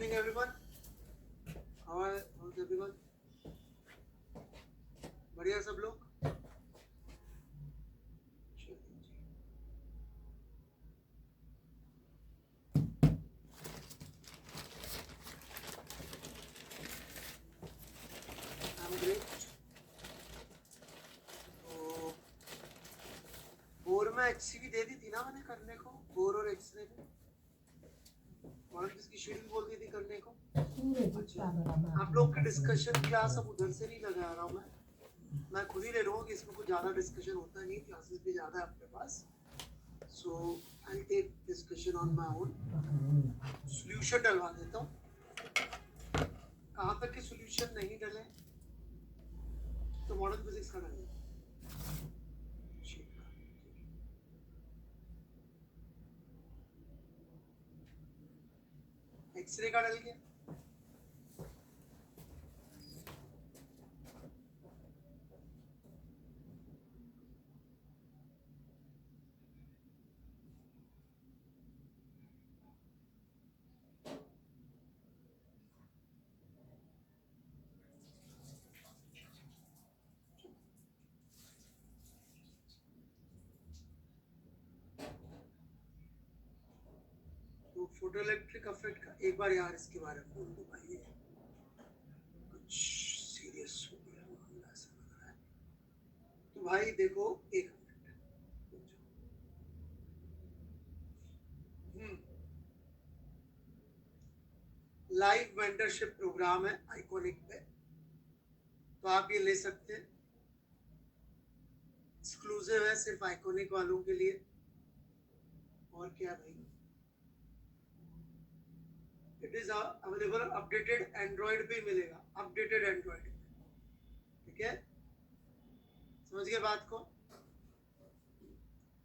evening, everyone. How's everyone? बढ़िया सब लोग? चलिए जी. I'm great. तो बोर में HCV दे दी थी ना मैंने करने को, बोर और एक्सरे में. और किसकी शेड्यूल बोल दी थी करने को. अच्छा, आप लोग के डिस्कशन क्लास अब उधर से नहीं लगा रहा हूँ मैं खुद ही ले रहा हूँ कि इसमें कुछ ज़्यादा डिस्कशन होता नहीं, क्लासेस भी ज़्यादा है आपके पास. So I take discussion on my own. Solution डलवा देता हूँ. कहाँ तक के सोल्यूशन नहीं डले तो मॉडर्न फिजिक्स का डले. एक्सरे का डल गया. तो फोटो इलेक्ट्रिक इफेक्ट का एक बार यार इसके बारे में बोल दो भाई, कुछ सीरियस हो गया मामला ऐसा लग रहा है. तो भाई देखो एक मिनट. लाइव मेंटरशिप प्रोग्राम है आइकॉनिक पे, तो आप ये ले सकते हैं. एक्सक्लूसिव है सिर्फ आइकॉनिक वालों के लिए. और क्या भाई, it is available. Updated Android पे मिलेगा, अपडेटेड एंड्रॉइड. ठीक है, समझ गए बात को.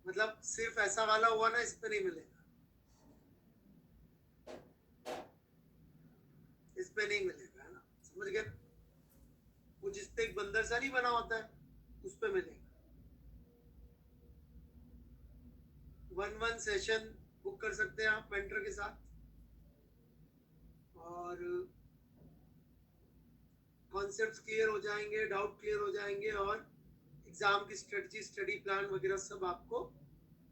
मतलब सिर्फ ऐसा वाला हुआ ना, इस पे नहीं मिलेगा, इस पे नहीं मिलेगा, है ना. समझ गए. वो जिस पे एक बंदर सा नहीं बना होता है, उस पे मिलेगा. 1 सेशन बुक कर सकते हैं आप मेंटर के साथ. और कॉन्सेप्ट्स क्लियर हो जाएंगे, डाउट क्लियर हो जाएंगे, और एग्जाम की स्ट्रेटजी, स्टडी प्लान वगैरह सब आपको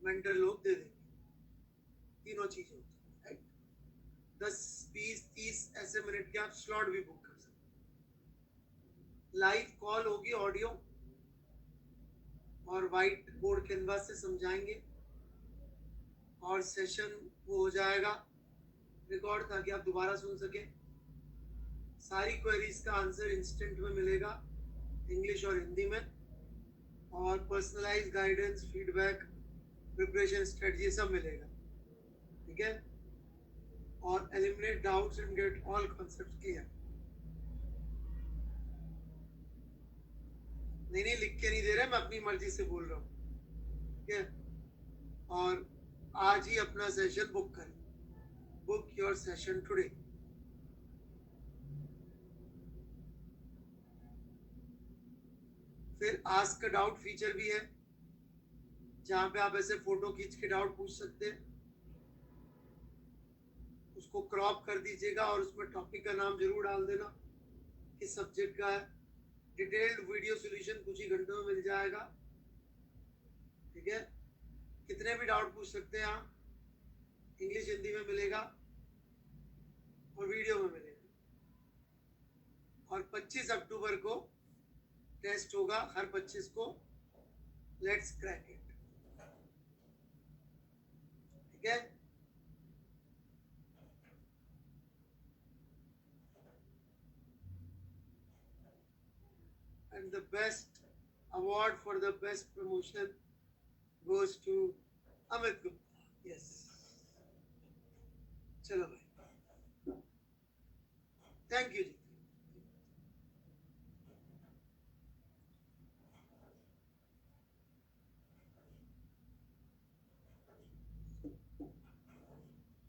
मेंटर लोग दे देंगे. तीनों चीजें होती हैं, राइट. 10, 20, 30 ऐसे मिनट के आप स्लॉट भी बुक कर सकते हैं. लाइव कॉल होगी, ऑडियो, और व्हाइट बोर्ड कैनवास से समझाएंगे. और सेशन वो हो जाएगा रिकॉर्ड, ताकि आप दोबारा सुन सके. सारी क्वेरीज का आंसर इंस्टेंट में मिलेगा, इंग्लिश और हिंदी में. और personalised guidance, feedback, preparation strategy सब मिलेगा. ठीक है. और eliminate doubts and get all concepts clear. नहीं लिख के नहीं दे रहे, मैं अपनी मर्जी से बोल रहा हूँ. ठीक है. और आज ही अपना सेशन बुक करें. Book your session today. फिर आस्क अ डाउट फीचर भी है, जहां पे आप ऐसे फोटो खींच के डाउट पूछ सकते हैं. उसको क्रॉप कर दीजिएगा और उसमें टॉपिक का नाम जरूर डाल देना, किस सब्जेक्ट का है. डिटेल्ड वीडियो सॉल्यूशन कुछ ही घंटों में मिल जाएगा. ठीक है. कितने भी डाउट पूछ सकते हैं आप. इंग्लिश हिंदी में मिलेगा और वीडियो में मिलेगा. और 25 अक्टूबर को टेस्ट होगा, हर 25 को. Let's crack it. ठीक है. And the best award for the best promotion goes to Amit Gupta. Yes. चलो भाई, थैंक यू जी.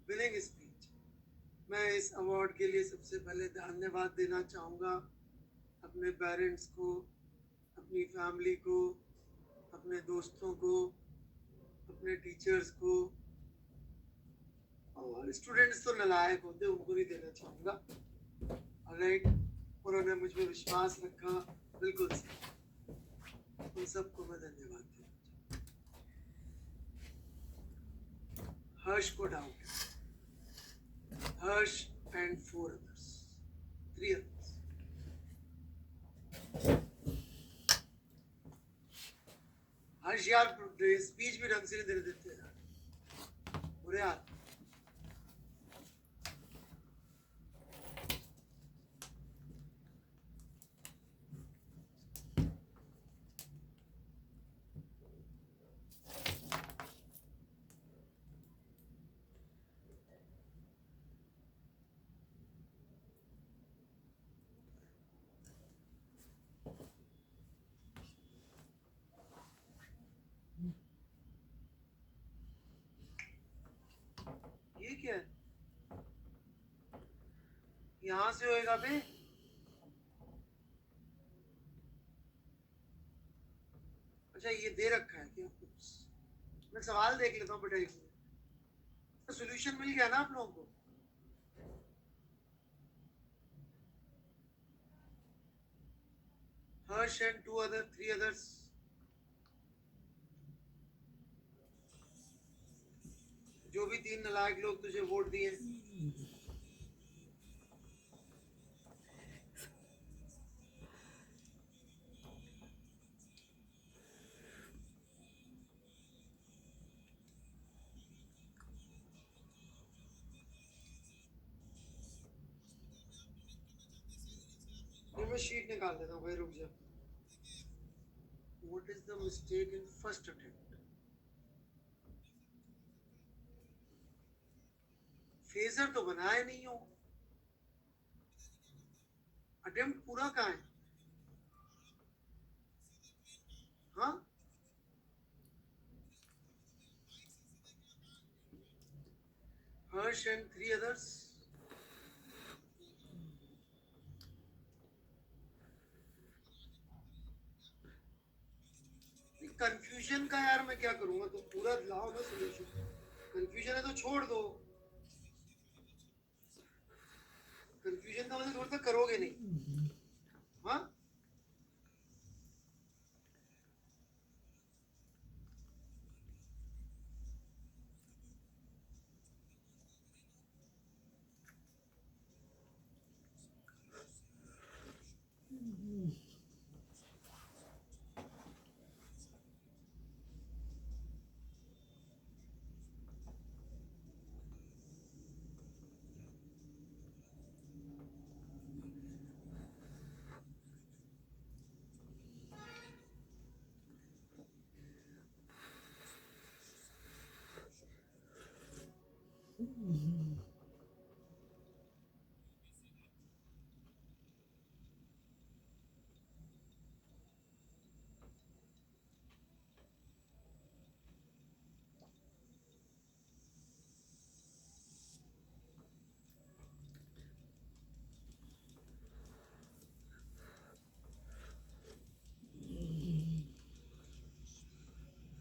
Winning speech. मैं इस अवार्ड के लिए सबसे पहले धन्यवाद देना चाहूँगा अपने पेरेंट्स को, अपनी फैमिली को, अपने दोस्तों को, अपने टीचर्स को, और स्टूडेंट्स तो नालायक होते, उनको नहीं देना चाहूंगा। ऑलराइट, उन्होंने मुझ पे विश्वास रखा, बिल्कुल सही। उन सबको मैं धन्यवाद देना चाहूंगा। हर्ष को doubt, Harsh and 4 others, 3 others। हर्ष यार स्पीच भी ढंग से नहीं दे देते यार, बुरे हाल। ये क्या है? यहां से होएगा बे? अच्छा ये दे रखा है क्या? मैं सवाल देख लेता हूँ बेटा, एक मिनट। सोल्यूशन मिल गया ना आप लोगों को? हर्ष एंड 2 other 3 others। जो भी 3 नालायक लोग तुझे वोट दिए, मैं शीट निकाल लेता हूँ भाई, रुक जा। What is the mistake in first attempt? Phasor तो बनाया नहीं हो। अटेम्प्ट पूरा कहाँ है? हाँ, हर्ष एंड 3 others। कंफ्यूजन का यार मैं क्या करूंगा, तो पूरा लाओ ना सोल्यूशन। कंफ्यूजन है तो छोड़ दो। कंफ्यूजन का मतलब थोड़ा सा करोगे नहीं। हाँ,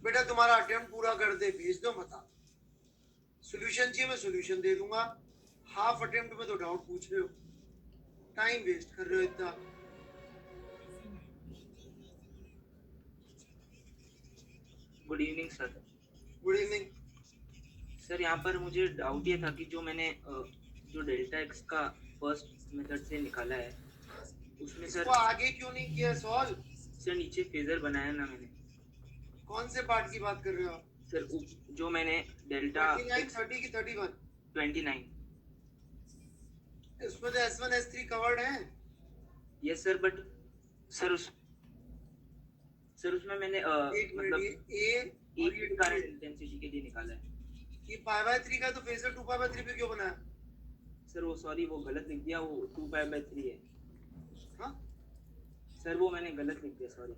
बेटा तुम्हारा अटेम्प्ट पूरा कर दे, भेज दो, बता। सोल्यूशन चाहिए, मैं सोल्यूशन दे दूंगा। हाफ अटेम्प्ट में तो डाउट पूछ रहे हो, टाइम वेस्ट कर रहे हो इतना। Good evening sir. Good evening sir यहाँ पर मुझे डाउट ये था कि जो मैंने जो डेल्टा एक्स का फर्स्ट मेथड से निकाला है उसमें सर आगे क्यों नहीं किया सॉल्व? सर नीचे फेजर बनाया ना मैंने। कौन से पार्ट की बात कर रहे हो आप? सर जो मैंने डेल्टा 29, 30 की 31? 29। उसमें तो S1 S3 कवर्ड है। यस सर, बट सर उसमें मैंने मतलब एक करंट इंटेंसिटी के लिए निकाला है। ये π/3 का तो फेजर 2π/3 पे क्यों बनाया? सर वो सॉरी, वो गलत लिख दिया, वो 2π/3 है। हाँ सर वो मैंने गलत लिख दिया, सॉरी।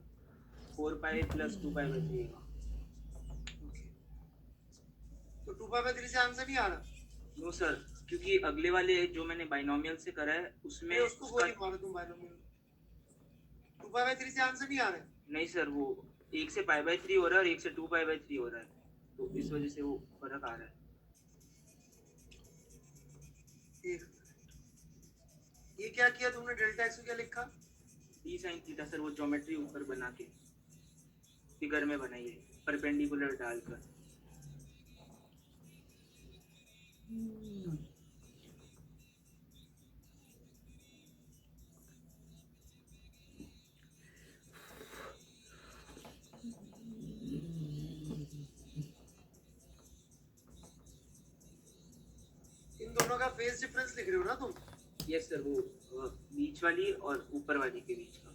4π + 2π/3 है। तो 2π/3 से आंसर नहीं आ रहा? नो सर, क्योंकि अगले वाले जो मैंने बाइनोमियल से करा है उसमें उसको गोली मारो तुम बाइनोमियल। 2π/3 से आंसर नहीं आ रहा है? नहीं सर, वो 1 से π/3 हो रहा है और 1 से 2π/3 हो रहा है, तो इस वजह से वो फर्क आ रहा है। एक ये क्या किया तुमने, डेल्टा एक्स को क्या लिखा? डी साइन थीटा सर, वो ज्योमेट्री ऊपर बना के फिगर में बनाई है परपेंडिकुलर डालकर। इन दोनों का फेज डिफरेंस लिख रहे हो ना तुम? यस सर, वो बीच वाली और ऊपर वाली के बीच का।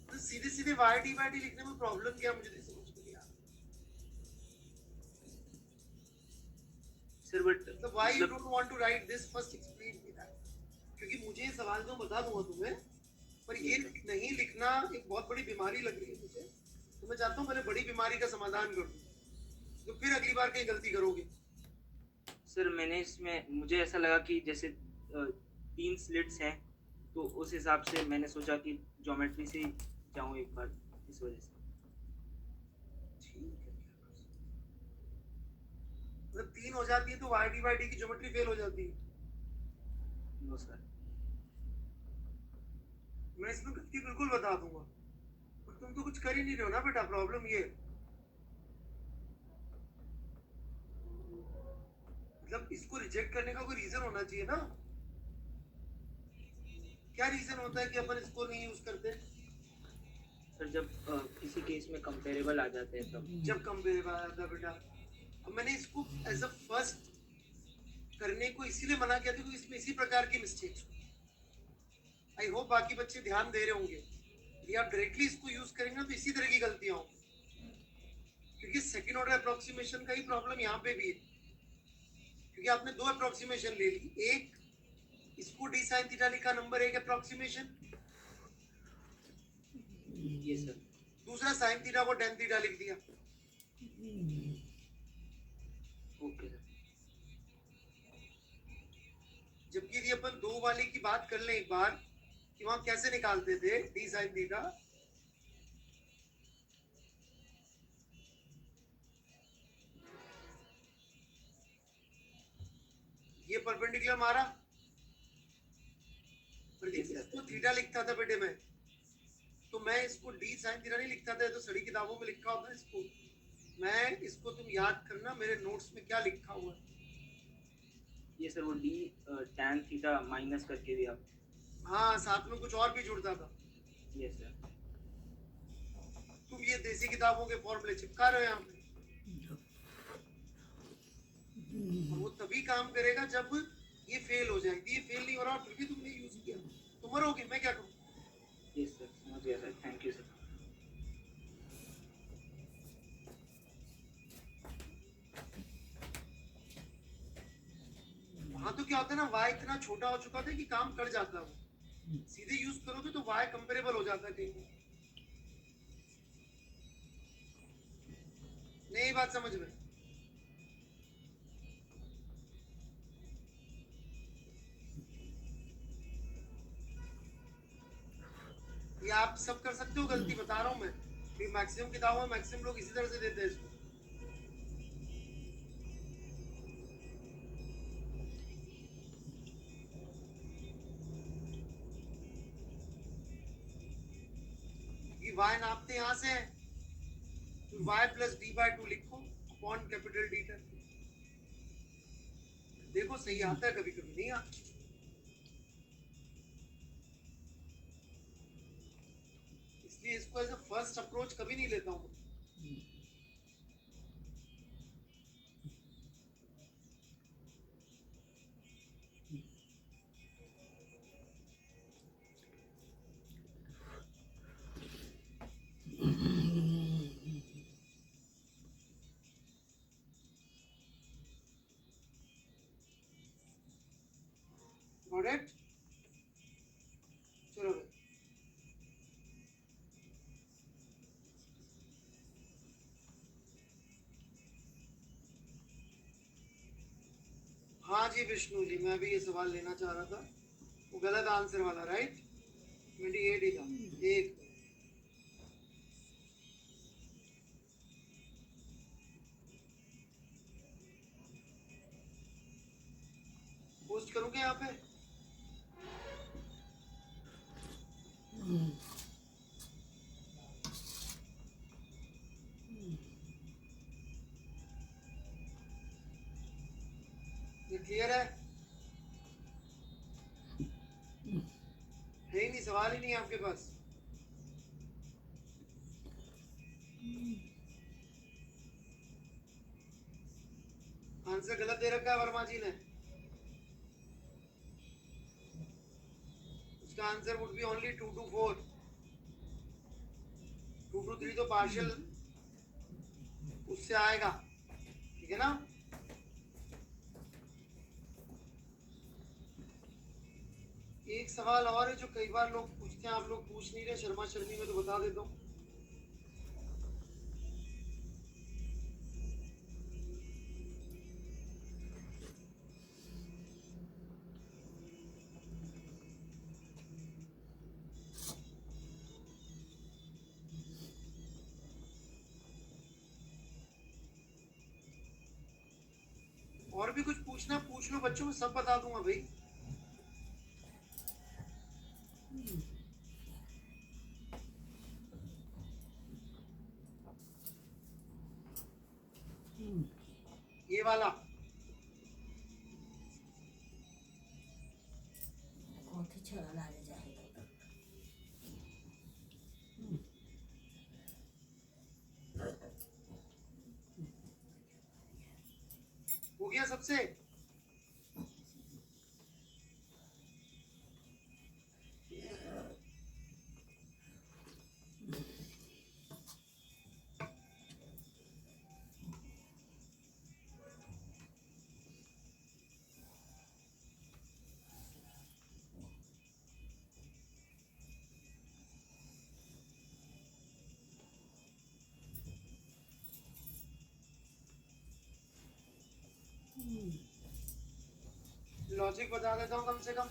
तो सीधे सीधे वाई डी बाई डी लिखने में प्रॉब्लम क्या, मुझे नहीं समझ में आया सर। बट तो why you don't want to write this, first explain me that. क्योंकि मुझे ये सवाल तो बता दूंगा तुम्हें, पर ये नहीं लिखना एक बहुत बड़ी बीमारी लग रही है मुझे। तो मैं चाहता हूँ पहले बड़ी बीमारी का समाधान कर दूं, तो फिर अगली बार कहीं गलती करोगे। सर मैंने इसमें, मुझे ऐसा लगा कि जैसे 3 स्लिट्स हैं, तो उस हिसाब से मैंने सोचा कि ज्योमेट्री से ही जाऊं एक बार, इस वजह से। ठीक है, मतलब 3 हो जाती है तो वाई डी बाई डी की ज्योमेट्री फेल हो जाती है। No sir. मैं इसमें गलती बिल्कुल बता दूंगा, पर तुम तो कुछ कर ही नहीं रहे हो ना बेटा, प्रॉब्लम ये। मतलब इसको रिजेक्ट करने का कोई रीजन होना चाहिए ना। क्या रीजन होता है कि अपन इसको नहीं यूज करते? सर जब किसी केस में कंपेरेबल आ जाते हैं तब। जब कंपेरेबल आ जाता है बेटा। अब मैंने इसको एज अ फर्स्ट करने को इसीलिए मना किया था क्योंकि इसमें इसी प्रकार की मिस्टेक्स। आई होप बाकी बच्चे ध्यान दे रहे होंगे। यदि आप डायरेक्टली इसको यूज करेंगे ना तो इसी तरह की गलतियां होंगी, क्योंकि सेकंड ऑर्डर अप्रोक्सीमेशन का ही प्रॉब्लम यहाँ पे भी है। क्योंकि आपने 2 अप्रोक्सीमेशन ले ली, एक इसको डी साइन थीटा लिखा नंबर 1 अप्रोक्सीमेशन, ये सर। दूसरा साइन थीटा को टेन थीटा लिख दिया। Okay sir. जबकि यदि अपन 2 वाले की बात कर लें एक बार कि वहां कैसे निकालते थे डी साइन थीटा, ये परपेंडिकुलर मारा, इसको थीटा लिखता था बेटे मैं, तो मैं इसको डी साइन थीटा नहीं लिखता था, तो सड़ी किताबों में लिखा होता है इसको। मैं इसको तुम याद करना मेरे नोट्स में क्या लिखा हुआ है। ये सर, वो डी टैन थीटा माइनस करके भी आप। हाँ, साथ में कुछ और भी जुड़ता था। ये सर। तुम ये देसी किताबों के फॉर्मूले चिपका रहे हो यहाँ पे, और वो तभी काम करेगा जब ये फेल हो जाएगी। ये फेल नहीं हो रहा और फिर भी तुमने यूज किया तो मरोगे, मैं क्या करूँ? यस सर, समझ गया सर, थैंक यू सर। वहां तो क्या होता है ना, वाई इतना छोटा हो चुका था कि काम कर जाता है, सीधे यूज करोगे तो वाई कंपेरेबल हो जाता है कहीं। नहीं बात समझ में? ये आप सब कर सकते हो, गलती बता रहा हूँ मैं। मैक्सिमम किताबों में मैक्सिमम लोग इसी तरह से देते हैं इसको। ये y नापते यहाँ से, तो y plus D by two लिखो अपॉन कैपिटल डी कर। देखो सही आता है, कभी कभी नहीं आता। इसलिए इसको एज अ फर्स्ट अप्रोच कभी नहीं लेता हूँ। Got it? चलो भाई। हाँ जी विष्णु जी, मैं भी ये सवाल लेना चाह रहा था। वो गलत आंसर वाला, राइट? 28 ही था। एक पोस्ट करूँगा यहाँ पे। ये क्लियर है ही नहीं, सवाल ही नहीं है आपके पास। आंसर गलत दे रखा है वर्मा जी ने। उसका answer would be only 2 to 4। 2 to 3 तो पार्शियल उससे आएगा, ठीक है ना। एक सवाल और है जो कई बार लोग पूछते हैं, आप लोग पूछ नहीं रहे शर्मा शर्मी में, तो बता देता हूँ। और भी कुछ पूछना पूछ लो बच्चों, मैं सब बता दूंगा भाई। ये वाला हो गया सबसे। लॉजिक बता देता हूँ कम से कम।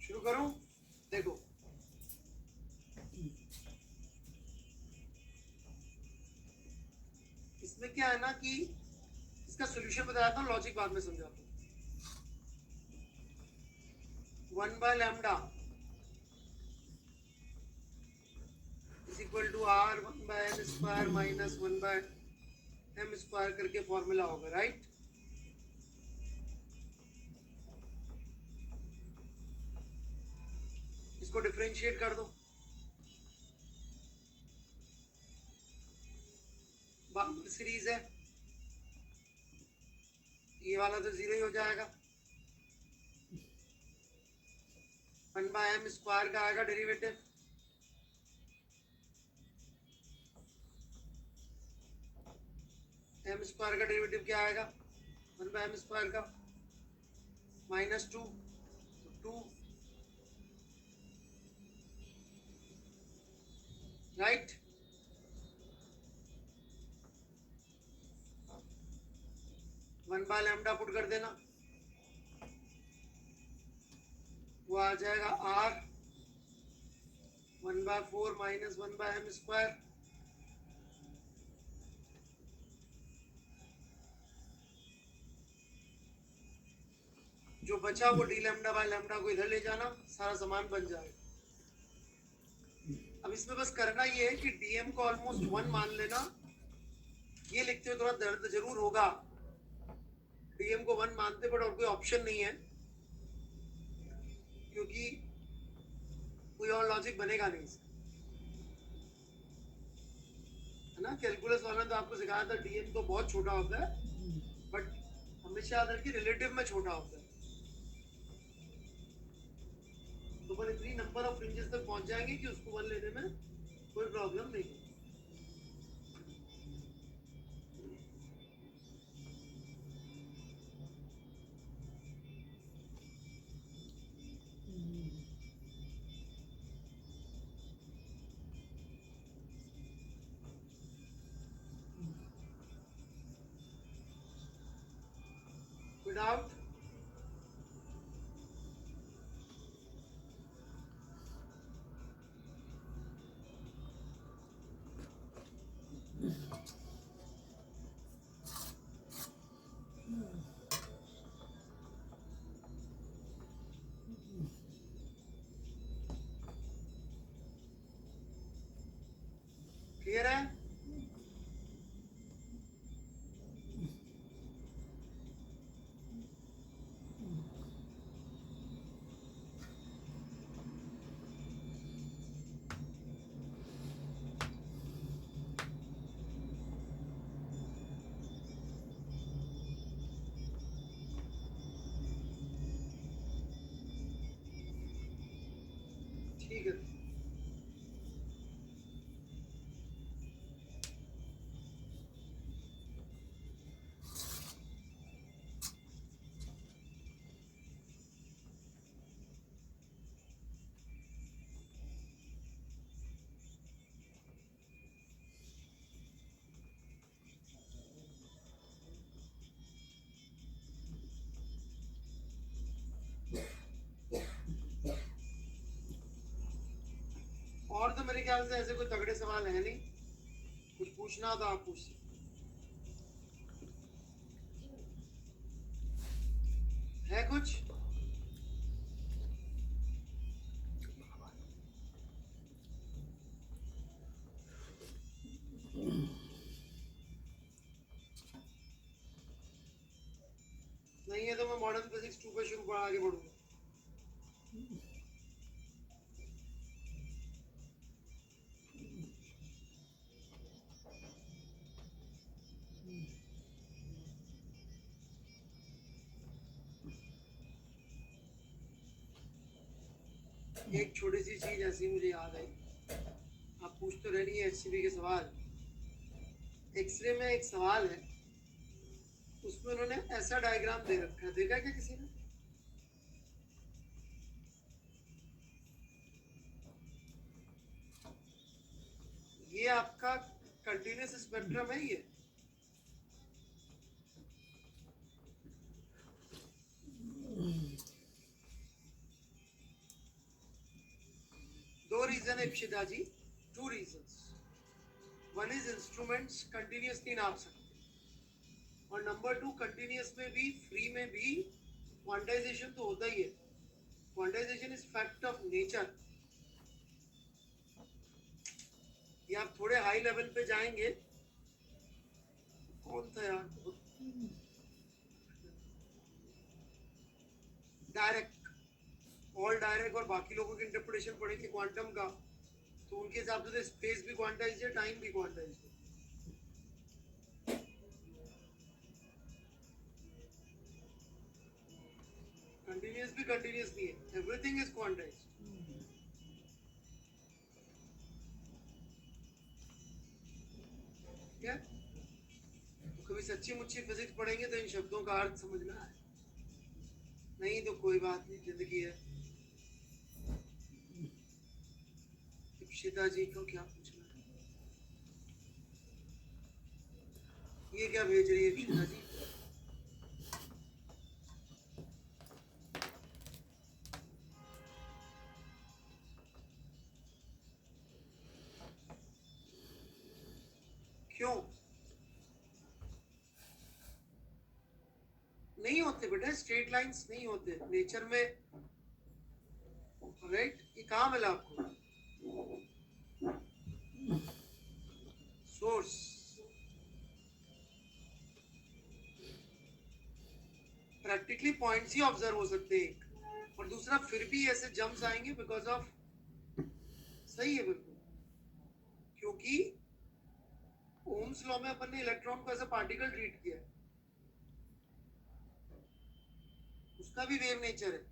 शुरू करूं, देखो इसमें क्या है ना कि इसका सॉल्यूशन बताता हूँ, लॉजिक बाद में समझाता हूँ। 1 by lambda is equal to r 1 by n square minus 1 by m square करके फॉर्मूला होगा, राइट। इसको डिफरेंशिएट कर दो, बाउंड सीरीज है, ये वाला तो जीरो ही हो जाएगा। 1 by m स्क्वायर का आएगा डेरिवेटिव, m स्क्वायर का डेरिवेटिव क्या आएगा 1 by m स्क्वायर का -2, तो 2, right. One by lambda put कर देना, वो आ जाएगा r 1 by 4 minus 1 by m square. जो बचा वो डी लैम्डा बाय लैम्डा को इधर ले जाना, सारा सामान बन जाएगा। अब इसमें बस करना ये है कि डीएम को ऑलमोस्ट 1 मान लेना। ये लिखते हुए थोड़ा दर्द जरूर होगा, डीएम को 1 मानते बट और कोई ऑप्शन नहीं है, क्योंकि कोई और लॉजिक बनेगा नहीं इसका, है ना। कैलकुलस वाला तो आपको सिखाया था डीएम तो बहुत छोटा होता है, बट हमेशा याद रखिए रिलेटिव में छोटा होता है। तो पर इतनी नंबर ऑफ फ्रिंजेस तक पहुंच जाएंगे कि उसको 1 लेने में कोई प्रॉब्लम नहीं है। आउट। क्लियर है? ठीक है। और तो मेरे ख्याल से ऐसे कोई तगड़े सवाल है नहीं, कुछ पूछना हो तो आप पूछ सकते है कुछ। नहीं है तो मैं मॉडर्न फिजिक्स 2 पे शुरू आगे बढ़ूंगा। एक छोटी सी चीज ऐसी मुझे याद आई, आप पूछ तो रह रही है एचसीबी के सवाल। एक्सरे में एक सवाल है, उसमें उन्होंने ऐसा डायग्राम दे रखा है, देखा क्या किसी ने? ये आपका कंटिन्यूस स्पेक्ट्रम है ये। दो रीजन है इप्शिता जी, 2 reasons. One is instruments continuous नहीं नाप सकते, और नंबर 2 कंटिन्यूस में भी फ्री में भी क्वांटाइजेशन तो होता ही है। Quantization is fact of nature. ये आप थोड़े हाई लेवल पे जाएंगे, कौन था यार, डायरेक्ट, ऑल डायरेक्ट और बाकी लोगों की इंटरप्रिटेशन पढ़ेंगे क्वांटम का, तो उनके हिसाब से स्पेस भी क्वांटाइज्ड है, टाइम भी क्वांटाइज्ड है। कंटिन्यूस भी कंटिन्यूस नहीं है, एवरीथिंग इज क्वांटाइज्ड। क्या तो कभी सच्ची मुच्ची फिजिक्स पढ़ेंगे तो इन शब्दों का अर्थ समझ में आए, नहीं तो कोई बात नहीं, जिंदगी है। इप्शिता जी को क्या पूछना है? ये क्या भेज रही है इप्शिता जी? क्यों नहीं होते बेटा, स्ट्रेट लाइंस नहीं होते नेचर में, राइट? ये कहाँ मिला आपको सोर्स? प्रैक्टिकली पॉइंट्स ही ऑब्जर्व हो सकते हैं, और दूसरा फिर भी ऐसे जम्प्स आएंगे बिकॉज ऑफ, सही है बिल्कुल, क्योंकि ओम्स लॉ में अपन ने इलेक्ट्रॉन को एज अ पार्टिकल ट्रीट किया है, उसका भी वेव नेचर है।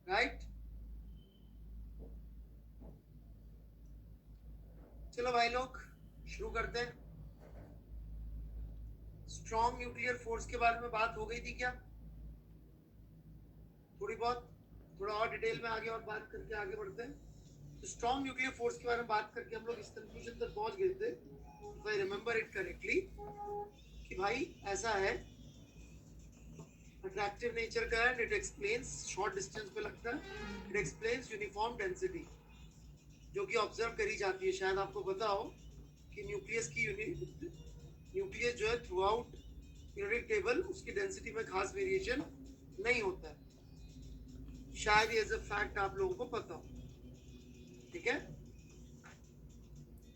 राइट? चलो भाई लोग शुरू करते हैं। स्ट्रॉन्ग न्यूक्लियर फोर्स के बारे में बात हो गई थी क्या? थोड़ी बहुत, थोड़ा और डिटेल में आगे और बात करके आगे बढ़ते हैं। तो स्ट्रॉन्ग न्यूक्लियर फोर्स के बारे में बात करके हम लोग इस कंक्लूजन तक पहुंच गए थे, if I remember it correctly, कि भाई ऐसा है, अट्रैक्टिव नेचर का है, इट एक्सप्लेन्स शॉर्ट डिस्टेंस पे लगता है, इट एक्सप्लेन्स यूनिफॉर्म डेंसिटी जो कि ऑब्जर्व करी जाती है। शायद आपको पता हो कि न्यूक्लियस जो है थ्रू आउट पीरियोडिक टेबल उसकी डेंसिटी में खास वेरिएशन नहीं होता है, शायद ये एज अ फैक्ट आप लोगों को पता हो। ठीक है,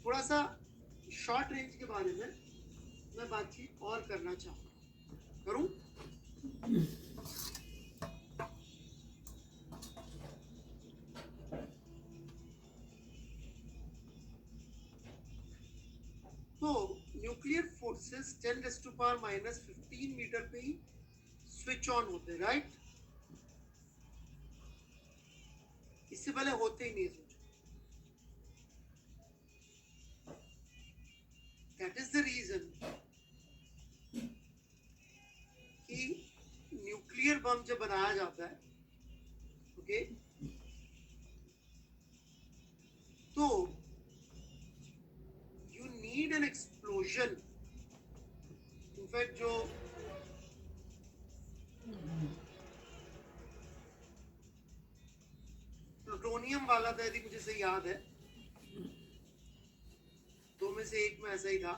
थोड़ा सा शॉर्ट रेंज के बारे में मैं बातचीत और करना चाहूँगा, करूँ? तो न्यूक्लियर फोर्सेस 10⁻⁻15 मीटर पे ही स्विच ऑन होते हैं, राइट? इससे पहले होते ही नहीं switch. That is the reason कि न्यूक्लियर बम जब बनाया जाता है, ओके, तो you need an explosion. In fact जो प्लूटोनियम वाला था, यदि मुझे सही याद है, दो में से एक में ऐसा ही था,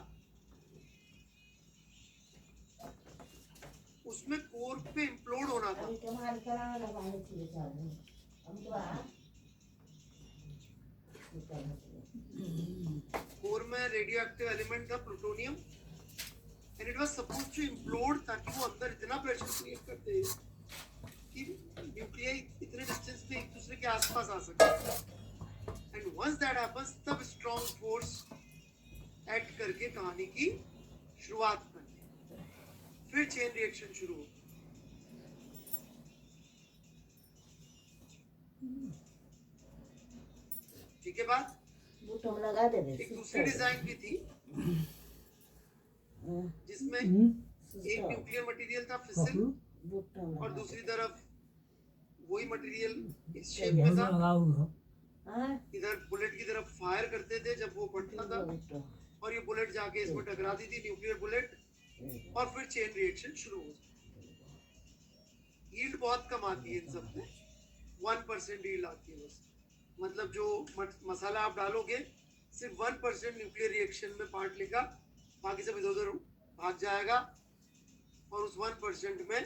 उसमें कोर पे इम्प्लोड होना था। कोर में रेडियो एक्टिव एलिमेंट था plutonium, and it was supposed to implode ताकि वो अंदर इतना प्रेशर क्रिएट करते कि न्यूक्लियर इतने डिस्टेंस पे एक दूसरे के आसपास आ सके। एंड वंस दैट हैपेंस, तब स्ट्रॉन्ग फोर्स एक्ट करके कहानी की शुरुआत करती है, फिर चेन रिएक्शन शुरू होती है। ठीक है बात? एक दूसरी डिजाइन भी थी जिसमें एक न्यूक्लियर मटेरियल था फिसिल, और दूसरी तरफ वही मटेरियल इस शेप में था। इधर बुलेट की तरफ फायर करते थे जब वो फटता था, और ये बुलेट जाके इसमें टकराती थी, न्यूक्लियर बुलेट, और फिर चेन रिएक्शन शुरू हो जाती। यील्ड बहुत कम आती है इन सब में, 1% यील्ड आती है बस। मतलब जो मसाला आप डालोगे सिर्फ 1% न्यूक्लियर रिएक्शन में पार्ट लेगा, बाकी सब इधर उधर भाग जाएगा, और उस 1% में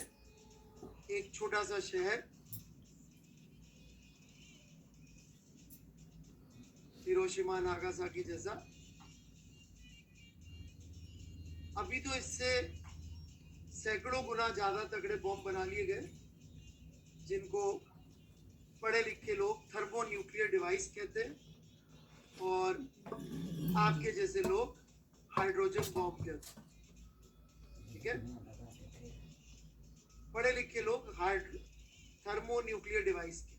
एक छोटा सा शहर हिरोशिमा नागासाकी जैसा। अभी तो इससे सैकड़ों गुना ज्यादा तगड़े बॉम्ब बना लिए गए, जिनको पढ़े लिखे लोग थर्मो न्यूक्लियर डिवाइस कहते हैं, और आपके जैसे लोग हाइड्रोजन बॉम्ब कहते हैं। ठीक है, पढ़े लिखे लोग थर्मो न्यूक्लियर डिवाइस के,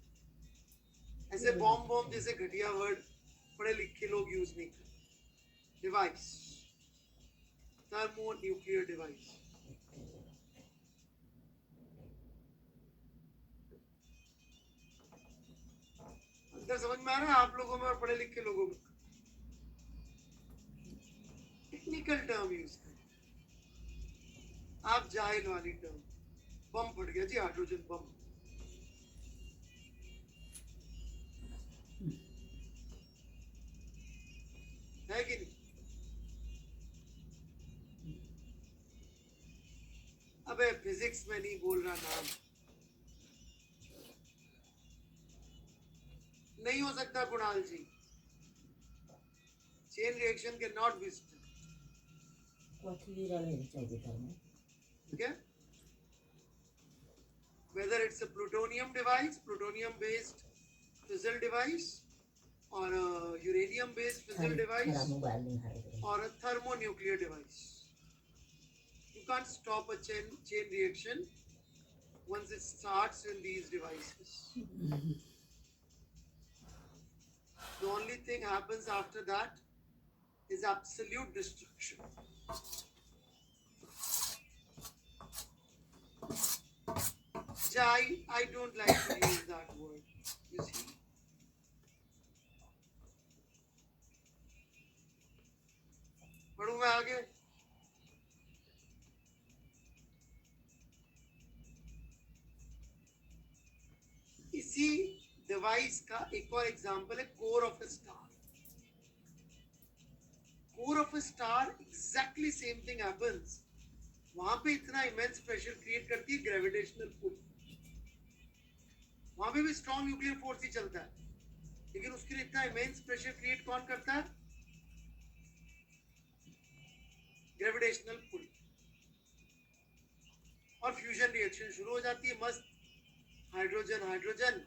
ऐसे बॉम्ब जैसे घटिया वर्ड पढ़े लिखे लोग यूज नहीं करते। Device, thermo nuclear device. अंदर समझ में आ रहा है आप लोगों में और पढ़े लिखे लोगों में? टेक्निकल टर्म यूज करें, आप जाहिल वाली टर्म। बम फट गया जी, हाइड्रोजन बम। है कि नहीं? अबे फिजिक्स में नहीं बोल रहा नाम, नहीं हो सकता Kunal ji. Chain reaction can not be stopped. Okay? Whether it's a plutonium device, plutonium-based fissile device, or a uranium-based fissile device, or a thermonuclear device, you can't stop a chain reaction once it starts in these devices. The only thing happens after that is absolute destruction. I don't like to use that word, you see. Device का एक और example है core of a star. Core of a star exactly same thing happens. वहां पे इतना immense pressure create करती है gravitational पुल. वहां पे भी स्ट्रॉन्ग न्यूक्लियर फोर्स ही चलता है, लेकिन उसके लिए इतना इमेंस प्रेशर क्रिएट कौन करता है? Gravitational pull. और फ्यूजन रिएक्शन शुरू हो जाती है. मस्त हाइड्रोजन हाइड्रोजन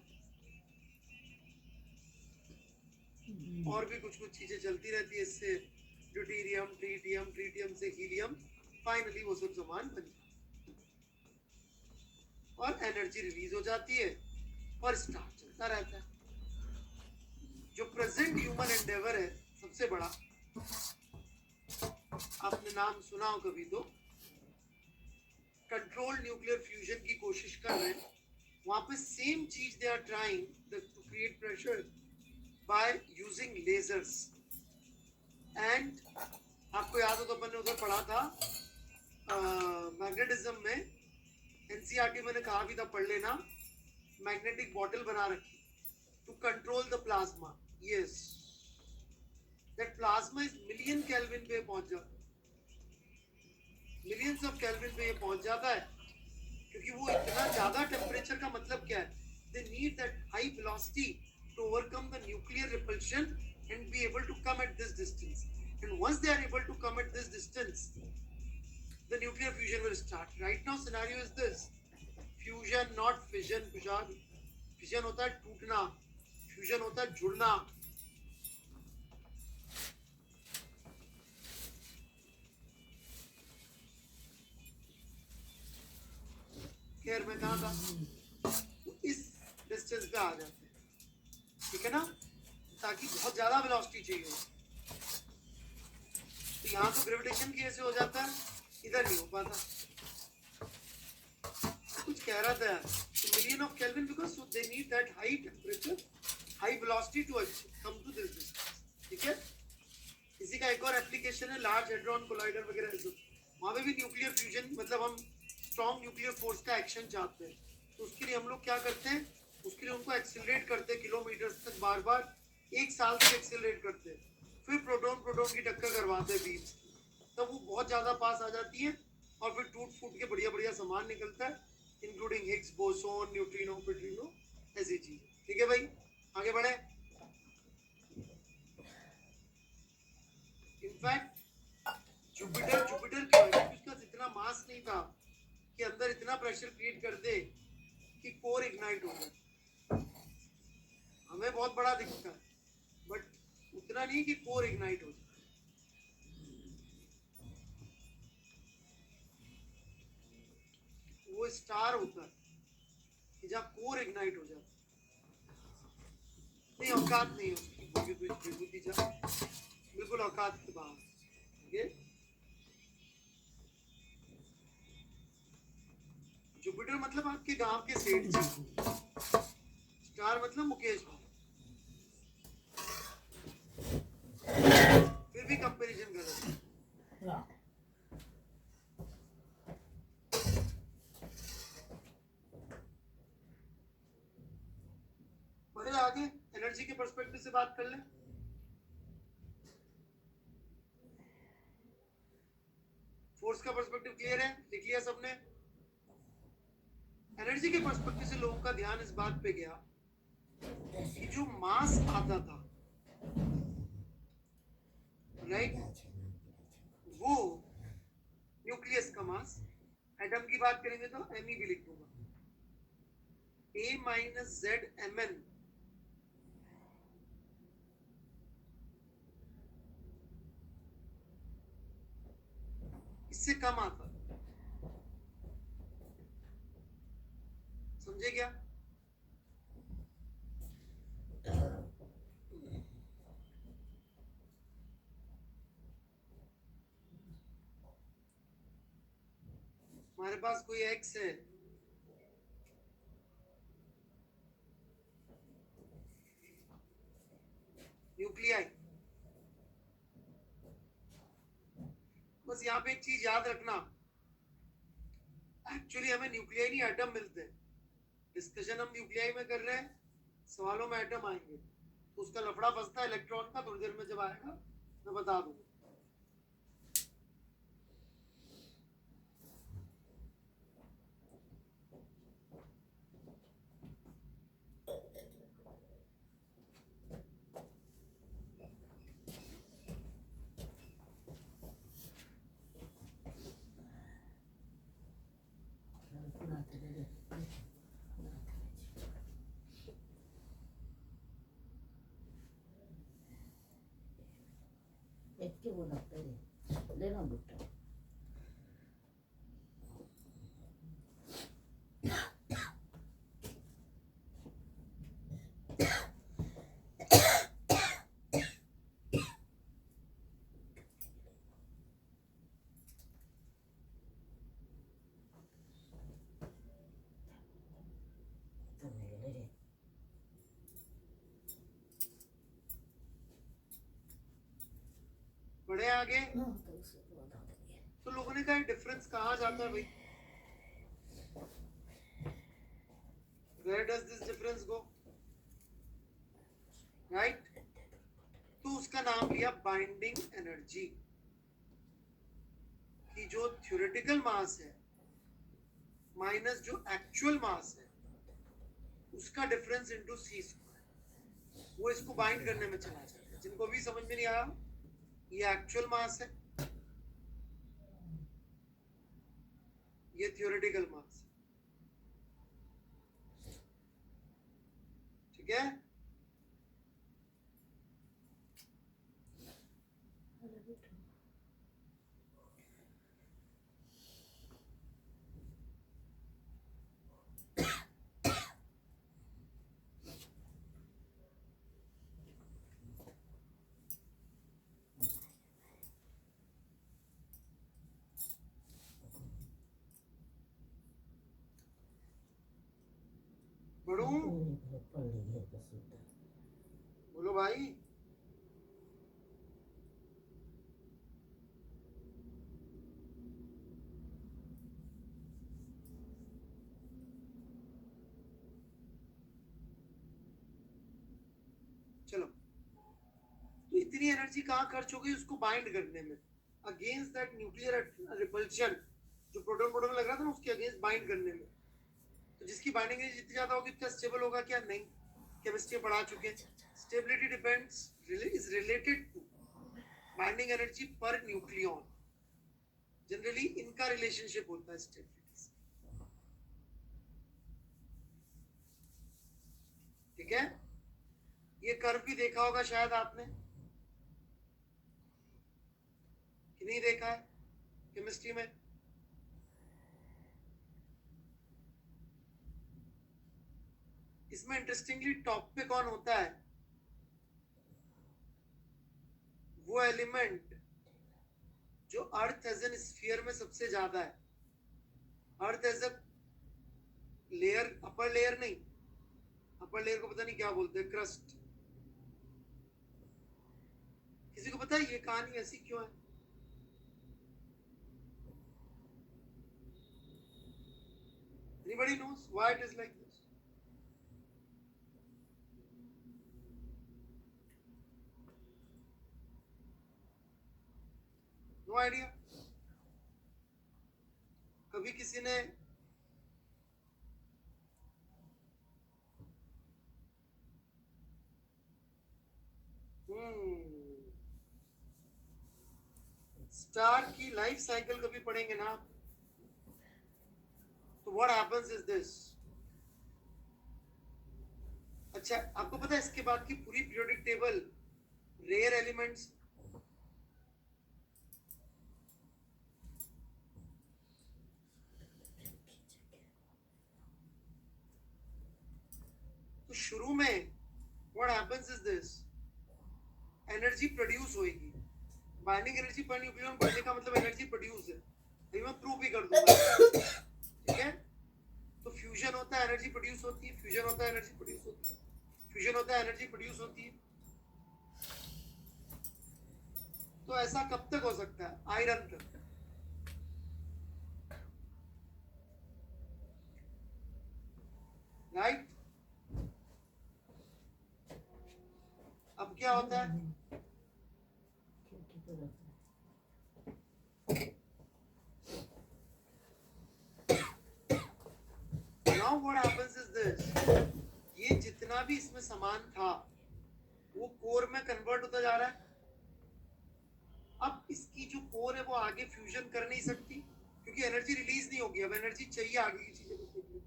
और भी कुछ कुछ चीजें चलती रहती है. इससे ड्यूटेरियम, ट्रीटियम, ट्रीटियम से हीलियम, फाइनली वो सब सामान बन जाता है और एनर्जी रिलीज हो जाती है और स्टार चलता रहता है. जो प्रेजेंट ह्यूमन एंडेवर है सबसे बड़ा, आपने नाम सुना हो कभी तो, कंट्रोल न्यूक्लियर फ्यूजन की कोशिश कर रहे हैं. वहां पे सेम चीज they are trying to create pressure by using lasers. And आपको याद हो तो अपन ने उधर पढ़ा था मैग्नेटिज्म में, एनसीईआरटी मैंने कहा भी था पढ़ लेना, मैग्नेटिक बॉटल बना रखी to control the plasma. Yes, that plasma is million kelvin पे पहुंच जाता है. मिलियंस ऑफ केल्विन पे ये पहुंच जाता है, क्योंकि वो इतना ज्यादा टेम्परेचर का मतलब क्या है? They need that high velocity to overcome the nuclear repulsion and be able to come at this distance. And once they are able to come at this distance, the nuclear fusion will start. Right now scenario is this: fusion, not fission. Fission होता है टूटना, fusion होता है जुड़ना. खैर मैं कहाँ था? तो इस डिस्टेंस पे आ जाते हैं, ठीक है ना, ताकि बहुत ज्यादा वेलोसिटी चाहिए हो. तो यहाँ तो ग्रेविटेशन की ऐसे हो जाता है, इधर नहीं हो पाता. कुछ कह रहा था million of kelvin, because they need that high temperature, high velocity to come to this distance. ठीक है. इसी का एक और एप्लीकेशन है लार्ज हेड्रॉन कोलाइडर वगैरह. वहां पे भी न्यूक्लियर फ्यूजन, मतलब हम स्ट्रॉन्ग न्यूक्लियर फोर्स का एक्शन चाहते हैं, तो उसके लिए हम लोग क्या करते हैं? उसके लिए उनको एक्सिलरेट करते हैं किलोमीटर तक, बार बार 1 साल तक एक्सिलरेट करते हैं. फिर प्रोटॉन प्रोटॉन की टक्कर करवाते हैं बीम्स, तब वो बहुत ज्यादा पास आ जाती है और फिर टूट फूट के बढ़िया बढ़िया सामान निकलता है, इंक्लूडिंग हिग्स बोसोन, न्यूट्रिनो, पेट्रिनो, ऐसी चीज. ठीक है भाई, आगे बढ़े. इनफैक्ट जुपिटर जुपिटर क्यों है? क्योंकि उसका इतना मास नहीं था कि अंदर इतना प्रेशर क्रिएट कर दे कि कोर इग्नाइट हो जाए. हमें बहुत बड़ा दिखता है, बट उतना नहीं कि कोर इग्नाइट हो जाए. वो स्टार होता है कि जहाँ कोर इग्नाइट हो जाता है. नहीं, औकात नहीं है उसकी विभूति जा, बिल्कुल औकात के बाहर. जुपिटर मतलब आपके गांव के सेठ जी, स्टार मतलब मुकेश भाई. फिर भी कंपैरिजन गलत है. बढ़े आगे, एनर्जी के पर्सपेक्टिव से बात कर लें. फोर्स का पर्सपेक्टिव क्लियर है, लिख लिया सबने. एनर्जी के पर्सपेक्टिव से लोगों का ध्यान इस बात पे गया कि जो मास आता था, राइट, वो न्यूक्लियस का मास. एटम की बात करेंगे तो एम भी लिख दूंगा, A minus Z M N. इससे कम आता, समझे क्या? हमारे पास कोई एक्स है, न्यूक्लियाई. बस यहाँ पे एक चीज याद रखना, एक्चुअली हमें न्यूक्लियाई नहीं एटम मिलते हैं. डिस्कशन हम न्यूक्लियाई में कर रहे हैं, सवालों में एटम आएंगे तो उसका लफड़ा फंसता है इलेक्ट्रॉन का, थोड़ी देर में जब आएगा मैं बता दूंगा। Eski konakları. Neden bu? बढ़े आगे तो लोगों ने कहा डिफरेंस कहाँ जाता है भाई? Where does this difference go? Right? तो उसका नाम लिया बाइंडिंग एनर्जी, कि जो थ्योरेटिकल मास है माइनस जो एक्चुअल मास है उसका डिफरेंस इनटू सी स्क्वायर, वो इसको बाइंड करने में चला जाता है। जिनको भी समझ में नहीं आया, ये एक्चुअल मास है, ये थ्योरेटिकल मास है, ठीक है? बढ़ूं? बोलो भाई। चलो, तो इतनी एनर्जी कहाँ खर्च हो गई उसको बाइंड करने में, अगेंस्ट दैट न्यूक्लियर रिपल्शन, जो प्रोटॉन प्रोटॉन लग रहा था ना उसके अगेंस्ट बाइंड करने में। तो जिसकी बाइंडिंग एनर्जी जितनी ज्यादा होगी उतना स्टेबल होगा क्या? नहीं, केमिस्ट्री पढ़ा चुके हैं। Stability depends is related to binding energy पर न्यूक्लियन। जनरली इनका रिलेशनशिप होता है स्टेबिलिटी से, ठीक है? ये कर्व भी देखा होगा शायद आपने, कि नहीं देखा है केमिस्ट्री में? इसमें इंटरेस्टिंगली टॉप पे कौन होता है? वो एलिमेंट जो अर्थ एज एन स्फीयर में सबसे ज्यादा है। Earth as a layer, upper layer नहीं, अपर लेयर को पता नहीं क्या बोलते हैं, क्रस्ट। किसी को पता है ये कहानी ऐसी क्यों है? Anybody knows why it is like this? No idea? कभी किसी ने स्टार की लाइफ साइकिल कभी पढ़ेंगे ना, तो व्हाट हैपेंस इज दिस। अच्छा, आपको पता है इसके बाद की पूरी पीरियोडिक टेबल रेयर एलिमेंट्स, तो शुरू में what happens is this, energy produce होगी। बाइंडिंग एनर्जी पर न्यूक्लियन बढ़ने का मतलब एनर्जी प्रोड्यूस है, ये मैं प्रूव भी कर दूंगा, ठीक है? तो फ्यूजन होता है, एनर्जी प्रोड्यूस होती है, फ्यूजन होता है, एनर्जी प्रोड्यूस होती है, फ्यूजन होता है, एनर्जी प्रोड्यूस होती है। तो ऐसा कब तक हो सकता है? आयरन तक। राइट? क्या होता है? खिड़की पे रख दे। Now what happens is this, ये जितना भी इसमें सामान था वो कोर में कन्वर्ट होता जा रहा है। अब इसकी जो कोर है वो आगे फ्यूजन कर नहीं सकती क्योंकि एनर्जी रिलीज नहीं होगी। अब एनर्जी चाहिए आगे की चीजें बनने के लिए,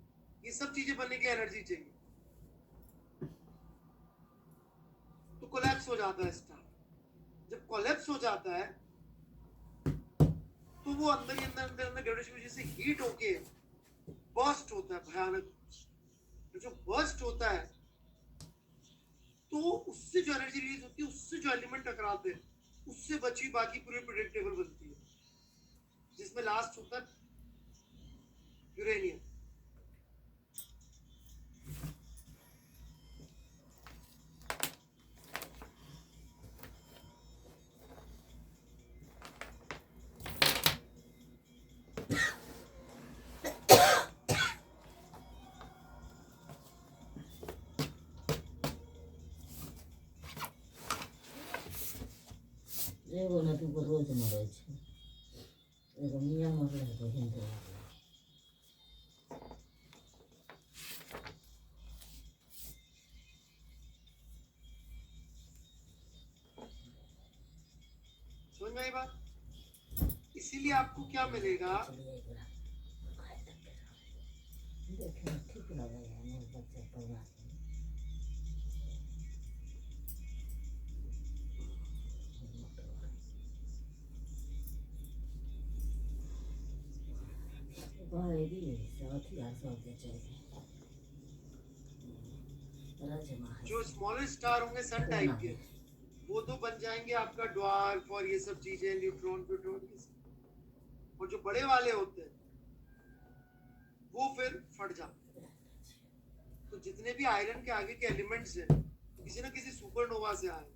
ये सब चीजें बनने के लिए एनर्जी चाहिए, तो कोलैप्स हो जाता है स्टार। जब कोलैप्स हो जाता है तो वो अंदर ही अंदर ग्रेविटेशन की वजह से हीट होके बर्स्ट होता है भयानक। जो बर्स्ट होता है तो उससे जो एनर्जी रिलीज होती है, उससे जो एलिमेंट टकराते हैं, उससे बची बाकी पूरी प्रेडिक्टेबल बनती है, जिसमें लास्ट होता है यूरेनियम। एगो न दूगो रोज मरै छै, एगो मियाँ मरलै एगो हिन्दू मरलै। समझ में आई बात? इसीलिए आपको क्या मिलेगा, चलिए एक बार खाए तक के रहो। देखे में ठीक लगे है नहीं बच्चे परिवार के लिए। बाहरी साथी आ सब के चाहिए राजमा है। जो स्मॉलर स्टार होंगे सन टाइप के, वो तो बन जाएंगे आपका ड्वार्फ और ये सब चीजें, न्यूट्रॉन प्रोटॉन ये सब। और जो बड़े वाले होते हैं वो फिर फट जाते हैं। तो जितने भी आयरन के आगे के एलिमेंट्स हैं किसी ना किसी सुपरनोवा से आए।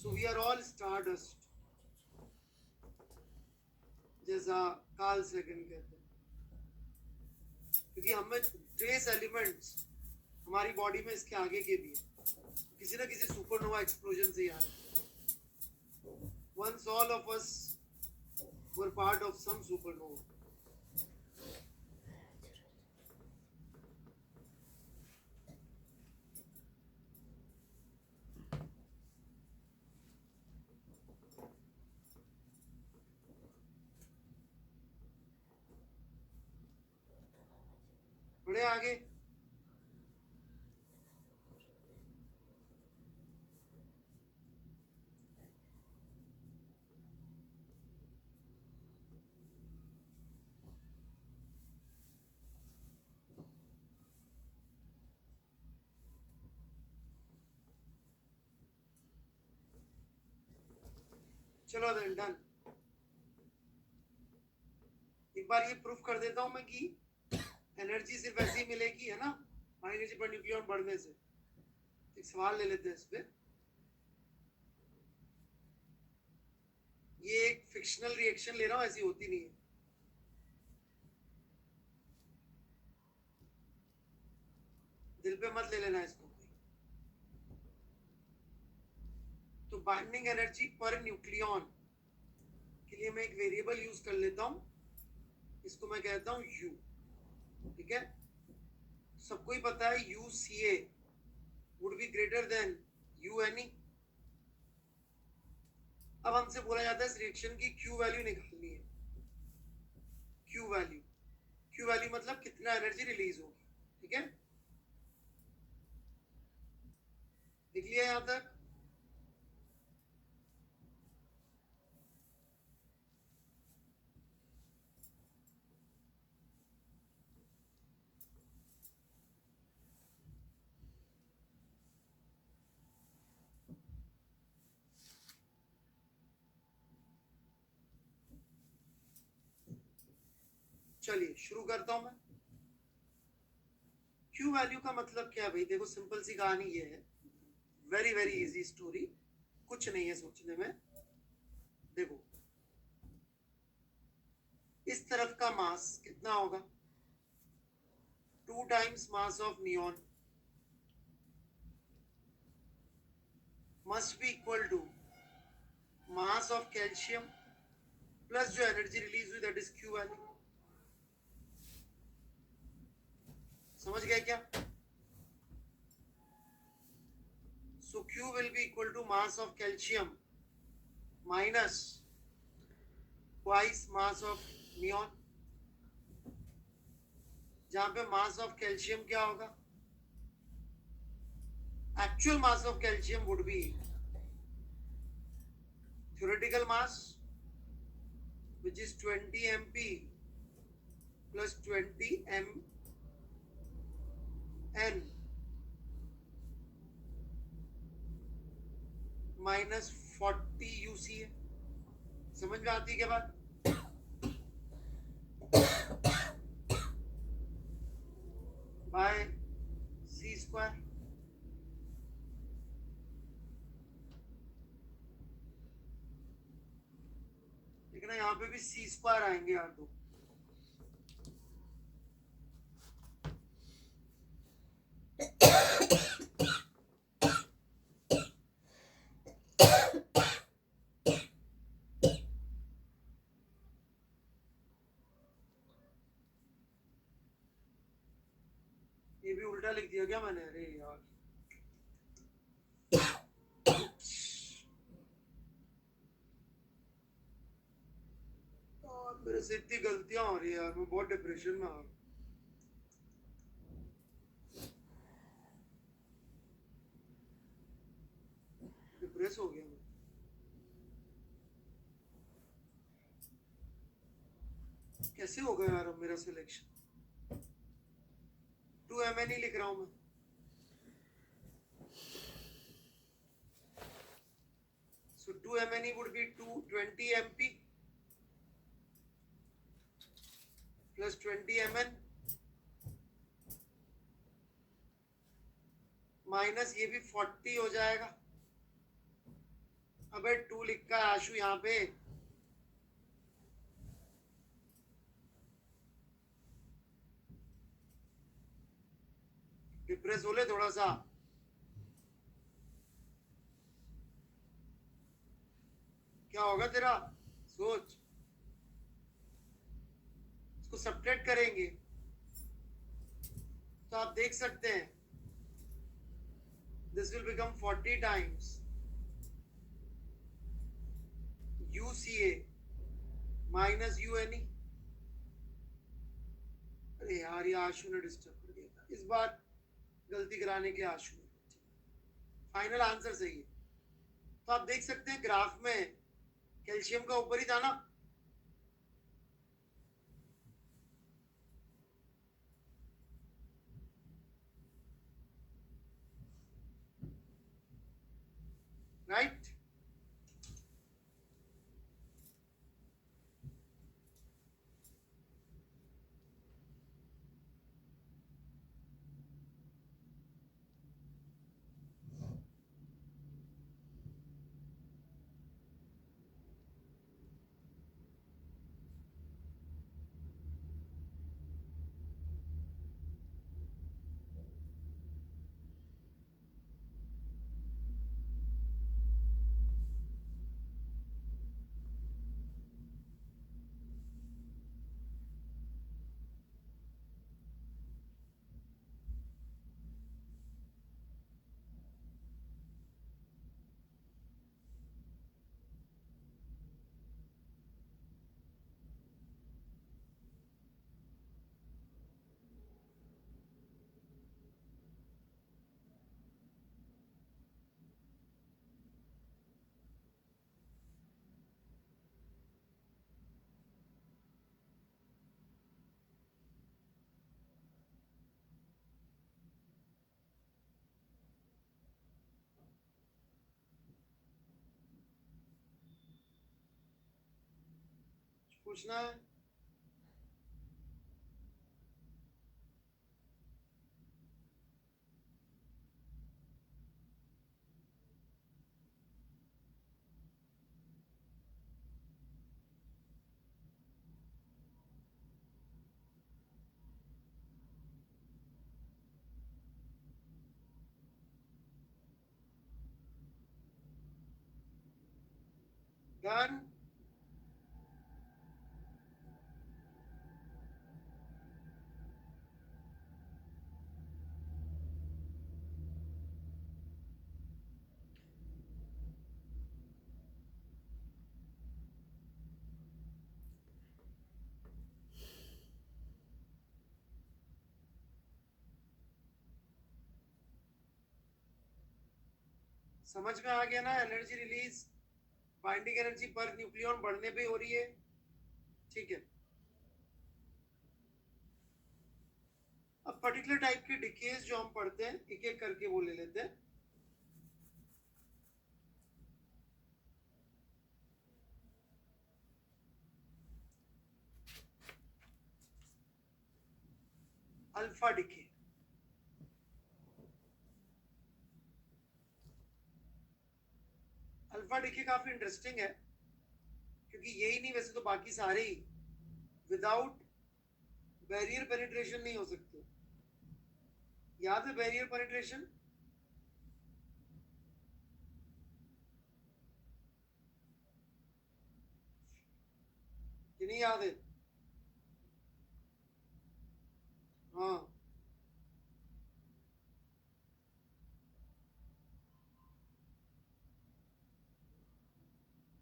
So we are all stardust, जैसा कार्ल सेगन कहते हैं, क्योंकि हमें ट्रेस एलिमेंट्स हमारी बॉडी में इसके आगे के भी है, किसी ना किसी सुपरनोवा एक्सप्लोजन से ही आए। Once all of us were part of some supernova. बढ़े आगे। चलो देन डन। एक बार ये प्रूफ कर देता हूं मैं कि एनर्जी सिर्फ ऐसे ही मिलेगी, है ना, हाई एनर्जी पर न्यूक्लियन बढ़ने से। एक सवाल ले लेते हैं इस पे। ये एक फिक्शनल रिएक्शन ले रहा हूं, ऐसी होती नहीं है। दिल पे मत ले लेना इसको। तो बाइंडिंग एनर्जी पर न्यूक्लियन के लिए मैं एक वेरिएबल यूज कर लेता हूं, इसको मैं कहता हूं U। ठीक है, सबको ही पता है UCA would be greater than UNE। अब हमसे बोला जाता है इस रिएक्शन की Q वैल्यू निकालनी है। Q वैल्यू मतलब कितना एनर्जी रिलीज होगी। ठीक है, लिख लिया यहां तक। चलिए शुरू करता हूं मैं। Q वैल्यू का मतलब क्या है भाई? देखो सिंपल सी कहानी ये है, वेरी वेरी इजी स्टोरी, कुछ नहीं है सोचने में। देखो इस तरफ का मास कितना होगा? 2 times mass of neon. must be equal to mass of calcium plus जो एनर्जी रिलीज हुई दैट इज क्यू वैल्यू. समझ गए क्या? So Q will be equal to mass of calcium minus twice mass of neon. जहां पे mass of calcium क्या होगा? Actual mass of calcium would be theoretical mass, which is 20 mp plus 20 mn minus 40 UCA. समझ में आती है क्या बात? By C square. लेकिन यहाँ पे भी C स्क्वायर आएंगे यार दो. ये भी उल्टा लिख दिया क्या मैंने? अरे यार मेरे से इतनी गलतियां हो रही है यार. मैं बहुत डिप्रेशन में आ रहा हूँ. डिप्रेस हो गया मैं. कैसे हो गया यार मेरा सिलेक्शन? 2 mn ही लिख रहा हूं मैं. So 2 mn would be 220 mp plus 20 mn minus ये भी 40 हो जाएगा. अबे 2 लिखा है आशु यहाँ पे. डिप्रेस हो ले थोड़ा सा. क्या होगा तेरा? सोच. इसको सब्ट्रैक्ट करेंगे तो आप देख सकते हैं this will become 40 times UCA minus UNE. अरे यार ये आशु ने डिस्टर्ब कर दिया था. इस बार गलती कराने के लिए आशु ने. फाइनल आंसर सही है. तो आप देख सकते हैं ग्राफ में कैल्शियम का ऊपर ही था ना. राइट. पूछना है? डन। समझ में आ गया ना? एनर्जी रिलीज बाइंडिंग एनर्जी पर न्यूक्लियन बढ़ने पे हो रही है। ठीक है, अब पर्टिकुलर टाइप के डिकेज जो हम पढ़ते हैं एक एक करके वो ले लेते हैं। अल्फा डिके, अल्फा डिके काफी इंटरेस्टिंग है क्योंकि यही नहीं, वैसे तो बाकी सारे ही विदाउट बैरियर पेनिट्रेशन नहीं हो सकते। याद है बैरियर पेनिट्रेशन? कि नहीं याद है? हाँ,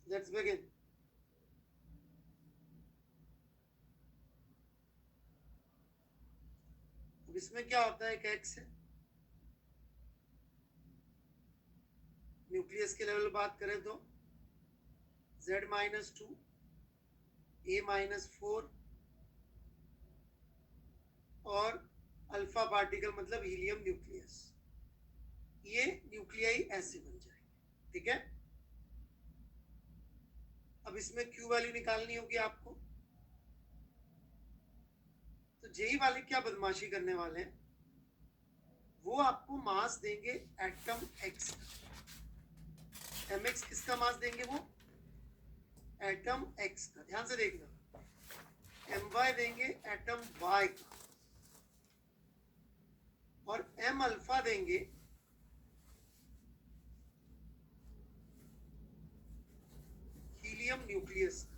लेट्स बिगिन। अब इसमें क्या होता है, एक एक्स है, न्यूक्लियस के लेवल बात करें तो Z-2 A-4 और अल्फा पार्टिकल मतलब हीलियम न्यूक्लियस, ये न्यूक्लियाई ऐसे बन जाएंगे। ठीक है, अब इसमें Q वैल्यू निकालनी होगी आपको। तो जेई वाले क्या बदमाशी करने वाले हैं, वो आपको मास देंगे एटम एक्स का। एम एक्स किसका मास देंगे? वो एटम एक्स का। ध्यान से देखना, एम वाई देंगे एटम वाई का, और एम अल्फा देंगे हीलियम न्यूक्लियस का।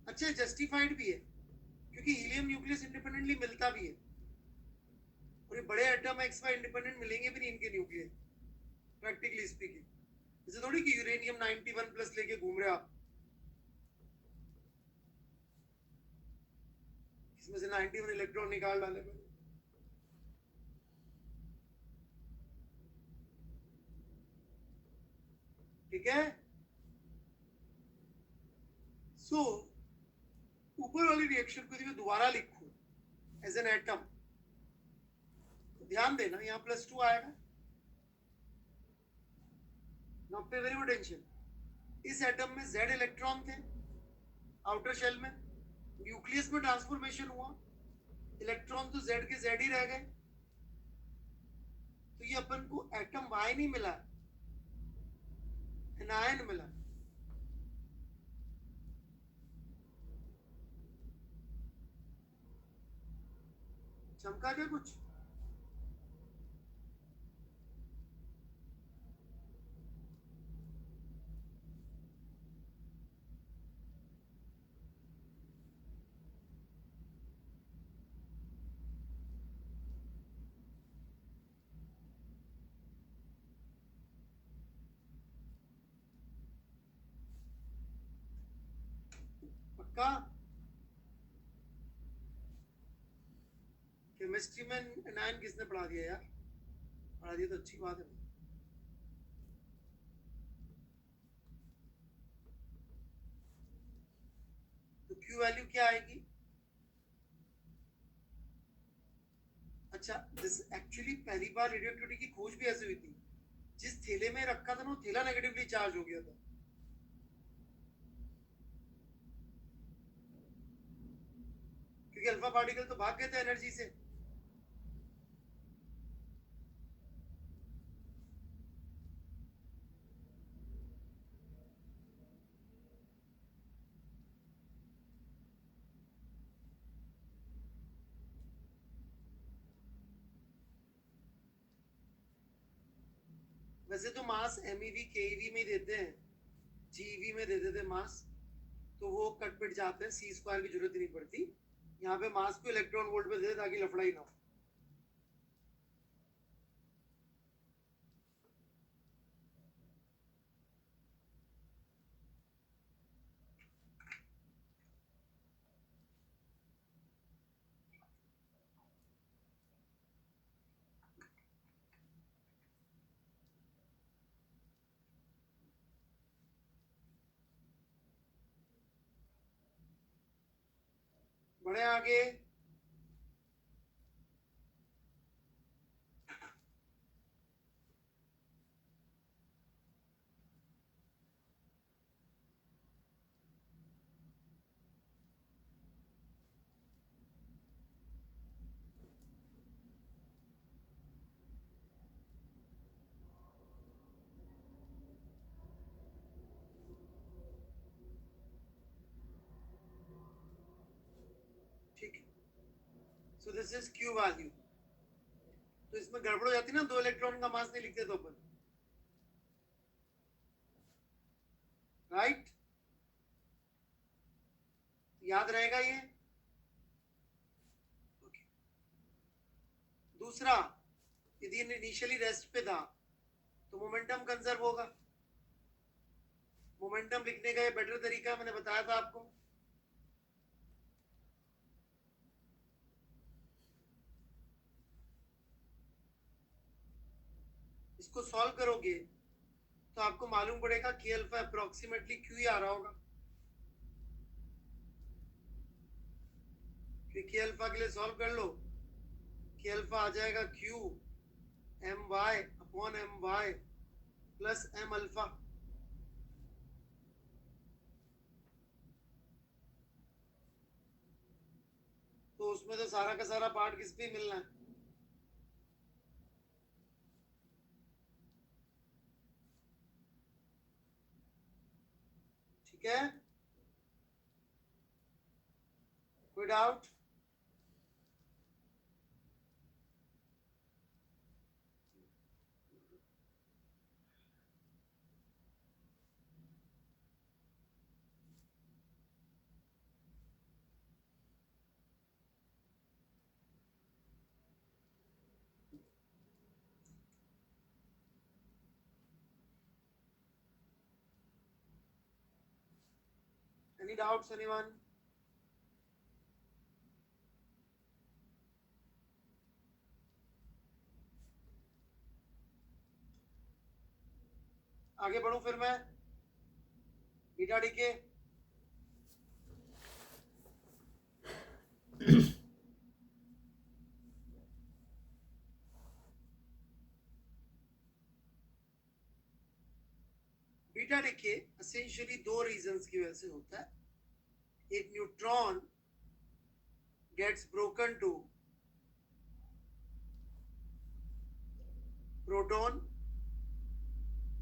अच्छा, जस्टिफाइड भी है क्योंकि हीलियम न्यूक्लियस इंडिपेंडेंटली मिलता भी है, और ये बड़े एटम एक्स वाई इंडिपेंडेंट मिलेंगे भी नहीं इनके न्यूक्लियस, प्रैक्टिकली स्पीकिंग। जैसे थोड़ी कि यूरेनियम 91 प्लस लेके घूम रहे आप, इसमें से 91 इलेक्ट्रॉन निकाल डाले मैंने। ठीक है, सो ऊपर वाली रिएक्शन को यदि मैं दोबारा लिखूं एज एन एटम, तो ध्यान देना यहां +2 आएगा। नाउ पे वेरी गुड अटेंशन, इस एटम में Z इलेक्ट्रॉन थे आउटर शेल में, न्यूक्लियस में ट्रांसफॉर्मेशन हुआ, इलेक्ट्रॉन तो Z के Z ही रह गए, तो ये अपन को एटम Y नहीं मिला, एनायन मिला। चमका क्या कुछ? पक्का? केमिस्ट्री में एनायन किसने पढ़ा दिया यार? पढ़ा दिया तो अच्छी बात है। तो Q वैल्यू क्या आएगी? अच्छा, दिस एक्चुअली पहली बार रेडियोएक्टिविटी की खोज भी ऐसे हुई थी, जिस थैले में रखा था ना वो थैला नेगेटिवली चार्ज हो गया था। क्योंकि अल्फा पार्टिकल तो भाग गए थे एनर्जी से। वैसे तो मास MEV KEV में देते हैं, GeV में दे देते हैं मास, तो वो कट पिट जाते हैं, C² की जरूरत ही नहीं पड़ती। यहाँ पे मास को इलेक्ट्रॉन वोल्ट पे दे ताकि लफड़ा ही ना हो। बढ़े आगे। ठीक है, so this is Q value. तो इसमें गड़बड़ हो जाती है ना, 2 इलेक्ट्रॉन का मास नहीं लिखते तो अपन, राइट? याद रहेगा ये? okay. दूसरा, यदि इनिशियली रेस्ट पे था तो मोमेंटम कंजर्व होगा। मोमेंटम लिखने का ये बेटर तरीका मैंने बताया था आपको। इसको सॉल्व करोगे तो आपको मालूम पड़ेगा कि अल्फा अप्रोक्सीमेटली Q ही आ रहा होगा, क्योंकि अल्फा के लिए सॉल्व कर लो कि अल्फा आ जाएगा Q My upon My plus M alpha. तो उसमें तो सारा का सारा पार्ट किस पे मिलना है? ठीक है, कोई डाउट? Any doubts, anyone? आगे बढ़ूं फिर मैं, beta decay. Beta decay essentially 2 reasons की वजह से होता है। एक, neutron gets broken to proton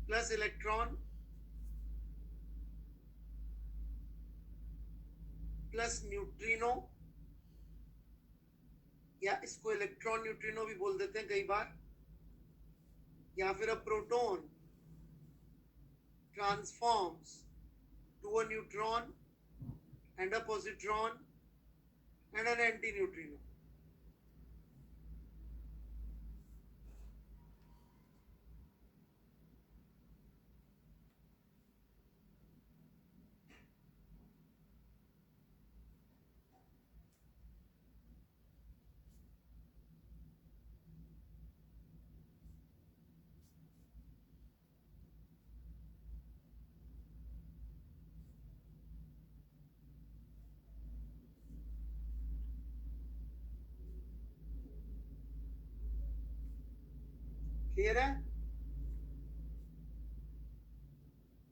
plus electron plus neutrino, या इसको इलेक्ट्रॉन न्यूट्रिनो भी बोल देते हैं कई बार, या फिर a proton transforms to a neutron and a positron and an antineutrino. Clear है?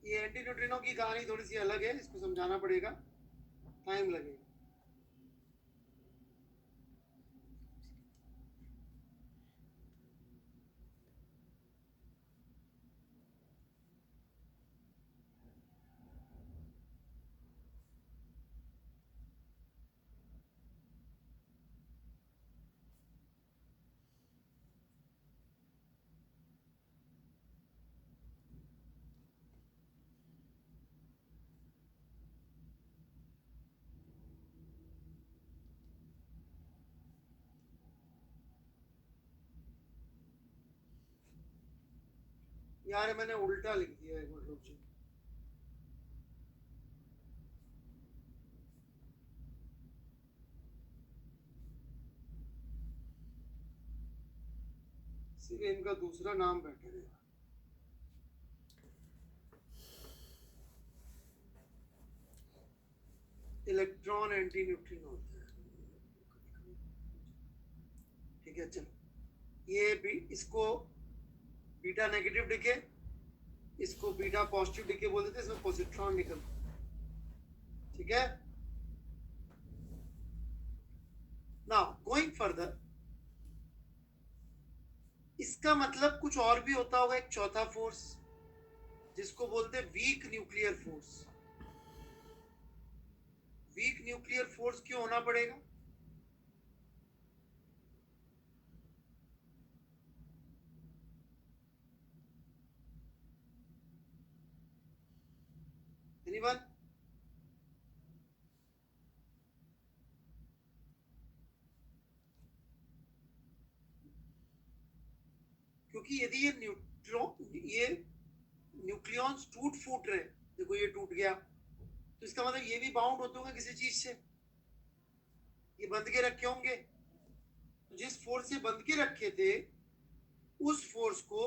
ये एंटी न्यूट्रिनो की कहानी थोड़ी सी अलग है, इसको समझाना पड़ेगा, टाइम लगेगा। यार मैंने उल्टा लिख दिया, एक मिनट रुक जाओ। सिर्फ इनका दूसरा नाम बेटर है। इलेक्ट्रॉन एंटी न्यूट्रिनो होता है। ठीक है चलो, ये भी इसको बीटा नेगेटिव डिके, इसको बीटा पॉजिटिव डिके बोल देते हैं, इसमें पॉजिट्रॉन निकलता है। ठीक है, नाउ गोइंग फर्दर, इसका मतलब कुछ और भी होता होगा, एक चौथा फोर्स जिसको बोलते हैं weak nuclear force. Weak nuclear force क्यों होना पड़ेगा? एनीवन? क्योंकि यदि ये न्यूक्लियॉन्स टूट फूट रहे, देखो ये टूट गया, तो इसका मतलब ये भी बाउंड होते होंगे किसी चीज से, ये बंध के रखे होंगे। तो जिस फोर्स से बंध के रखे थे उस फोर्स को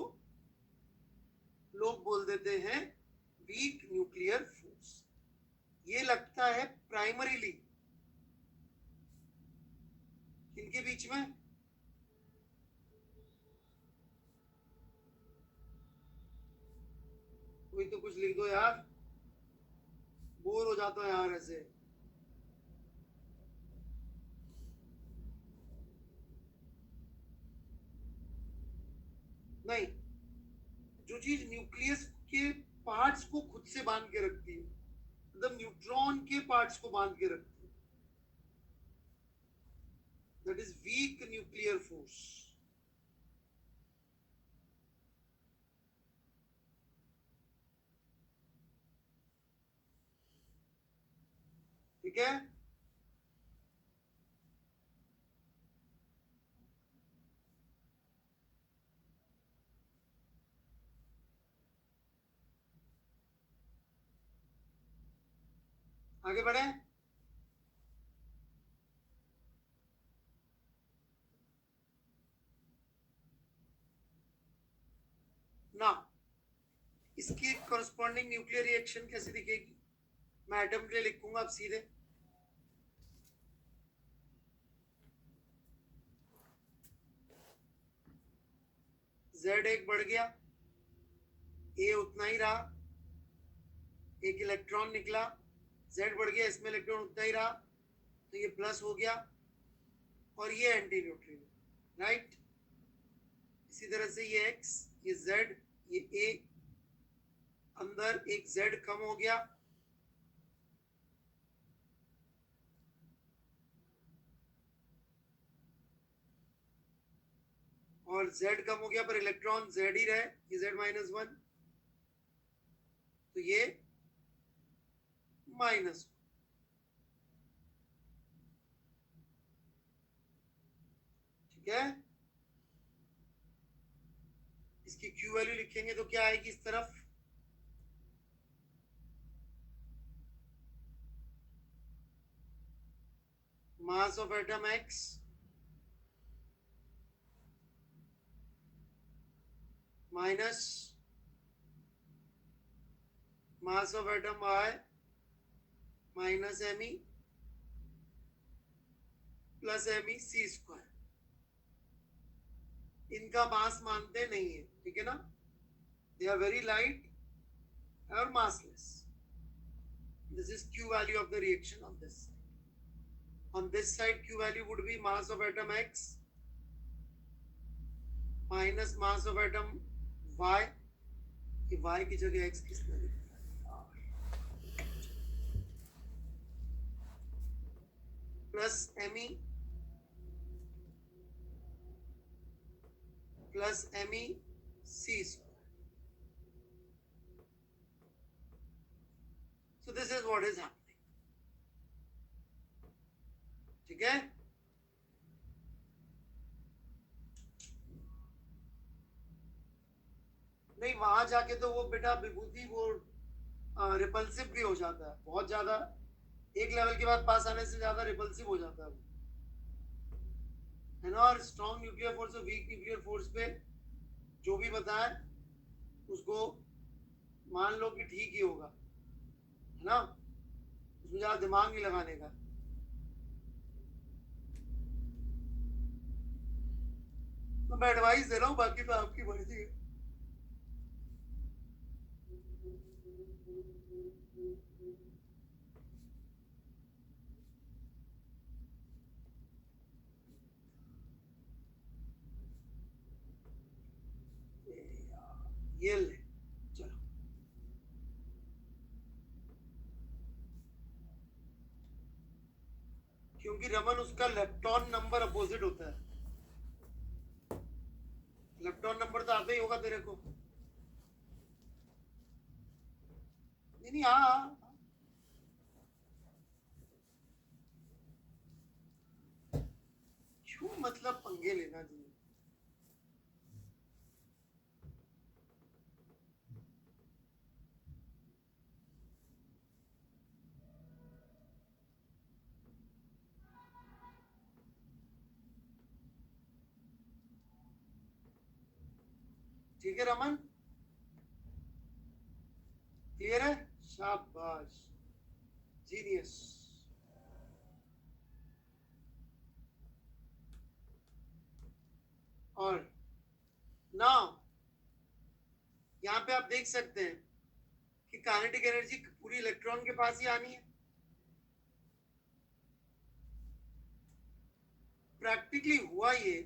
लोग बोल देते हैं वीक न्यूक्लियर फोर्स। ये लगता है प्राइमरीली इनके बीच में, कोई तो कुछ लिख दो यार, बोर हो जाता है यार ऐसे। नहीं, जो चीज न्यूक्लियस के पार्ट्स को खुद से बांध के रखती है, मतलब न्यूट्रॉन के पार्ट्स को बांध के रखती है, that is weak nuclear force. ठीक है, आगे बढ़े। ना इसकी कॉरस्पॉन्डिंग न्यूक्लियर रिएक्शन कैसे दिखेगी? मैं एटम के लिए लिखूंगा अब सीधे, Z एक बढ़ गया, A उतना ही रहा, एक इलेक्ट्रॉन निकला, Z बढ़ गया, इसमें इलेक्ट्रॉन उतना ही रहा, तो ये प्लस हो गया, और ये एंटी न्यूट्रिनो, राइट। इसी तरह से ये X, ये Z, ये A, अंदर एक Z कम हो गया, और Z कम हो गया पर इलेक्ट्रॉन Z ही रहे, ये Z-1, तो ये माइनस। ठीक है, इसकी Q वैल्यू लिखेंगे तो क्या आएगी इस तरफ? Mass of atom X minus mass of atom Y minus Me plus Me C square. इनका मास मानते नहीं है, ठीक है ना, दे आर वेरी लाइट और massless. This is Q value of the reaction on this side. On this side Q value would be mass of atom X minus mass of atom Y. कि Y की जगह X किसने लिखा है? Plus Me plus Me C square. So this is what is happening. ठीक है, नहीं, वहां जाके तो वो बेटा विभूति वो रिपल्सिव भी हो जाता है बहुत ज्यादा, एक लेवल के बाद पास आने से ज्यादा रिपल्सिव हो जाता है वो, है ना। और स्ट्रॉन्ग न्यूक्लियर फोर्स और वीक न्यूक्लियर फोर्स पे जो भी बताए उसको मान लो कि ठीक ही होगा, है ना, उसमें ज्यादा दिमाग नहीं लगाने का। तो मैं एडवाइस दे रहा हूँ, बाकी तो आपकी मर्जी है। ये ले, चलो। क्योंकि रमन उसका लेप्टॉन नंबर अपोजिट होता है, लेप्टॉन नंबर तो आता ही होगा तेरे को। नहीं नहीं, हाँ हाँ। क्यों मतलब पंगे लेना जी। ठीक है रमन, क्लियर है, शाबाश, जीनियस। और नाउ यहाँ पे आप देख सकते हैं कि काइनेटिक एनर्जी पूरी इलेक्ट्रॉन के पास ही आनी है। प्रैक्टिकली हुआ ये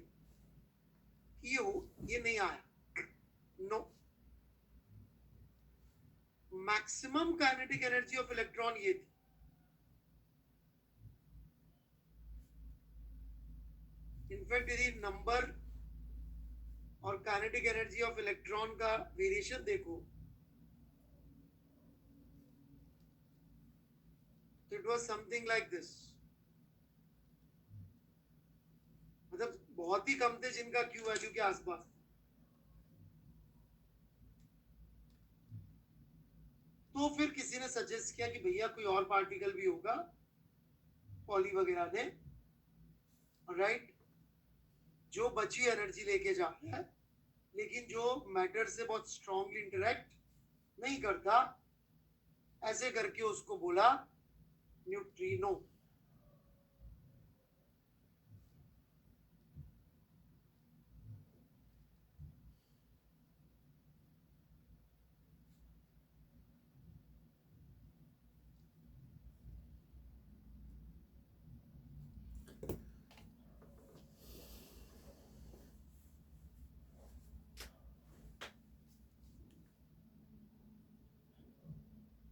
कि ये नहीं आया, no. Maximum kinetic energy of electron ये थी, इनफैक्ट यदि नंबर और काइनेटिक एनर्जी ऑफ इलेक्ट्रॉन का वेरिएशन देखो तो it was something like this, मतलब बहुत ही कम थे जिनका क्यू वैल्यू के आसपास। तो फिर किसी ने सजेस्ट किया कि भैया कोई और पार्टिकल भी होगा पॉली वगैरह ने, राइट, जो बची एनर्जी लेके जा रहा है लेकिन जो मैटर से बहुत स्ट्रांगली इंटरेक्ट नहीं करता, ऐसे करके उसको बोला न्यूट्रिनो।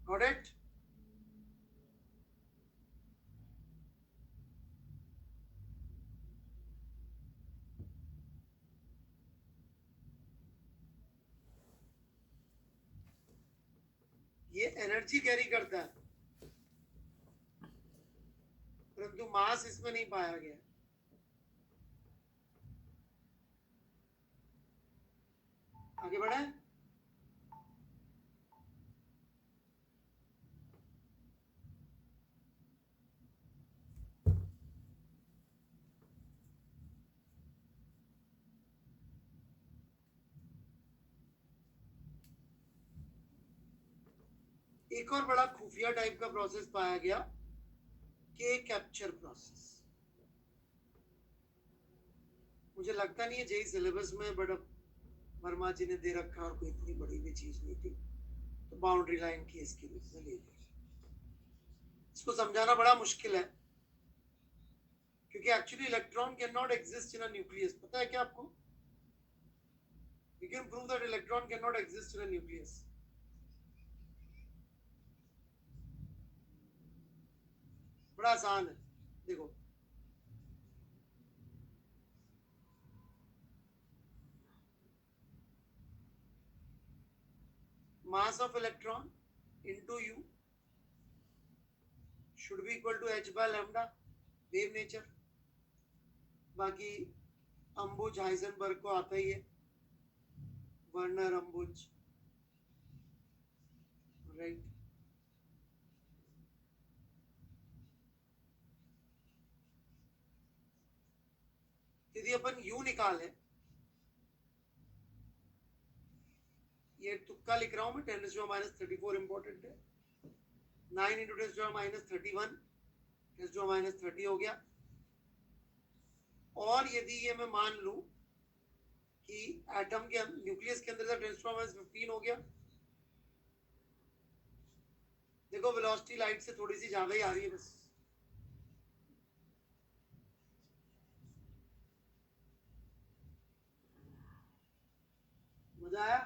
Got it? ये एनर्जी कैरी करता है परंतु मास इसमें नहीं पाया गया। आगे बढ़े। एक और बड़ा खुफिया टाइप का प्रोसेस पाया गया, के कैप्चर प्रोसेस। मुझे लगता नहीं है जेई सिलेबस में, बट वर्मा जी ने दे रखा और कोई इतनी बड़ी भी चीज नहीं थी, तो बाउंड्री लाइन केस की वजह से ले लिया। इसको समझाना बड़ा मुश्किल है क्योंकि actually electron can not exist in a nucleus. पता है क्या आपको? You can prove that electron can not exist in a nucleus. बड़ा आसान है, देखो। Mass of electron into you should be equal to h by lambda, wave nature. बाकी Ambuj Heisenberg को आता ही है, वर्नर अम्बुज राइट। यदि अपन यू निकाले, ये तुक्का लिख रहा हूं मैं, 10⁻⁻34 इंपॉर्टेंट है। 9 इंटू 10⁻31 10⁻30 हो गया। और यदि ये मैं मान लूं कि एटम के न्यूक्लियस के अंदर 10⁻15 हो गया। देखो वेलोसिटी लाइट से थोड़ी सी ज्यादा ही आ रही है बस। मजा आया?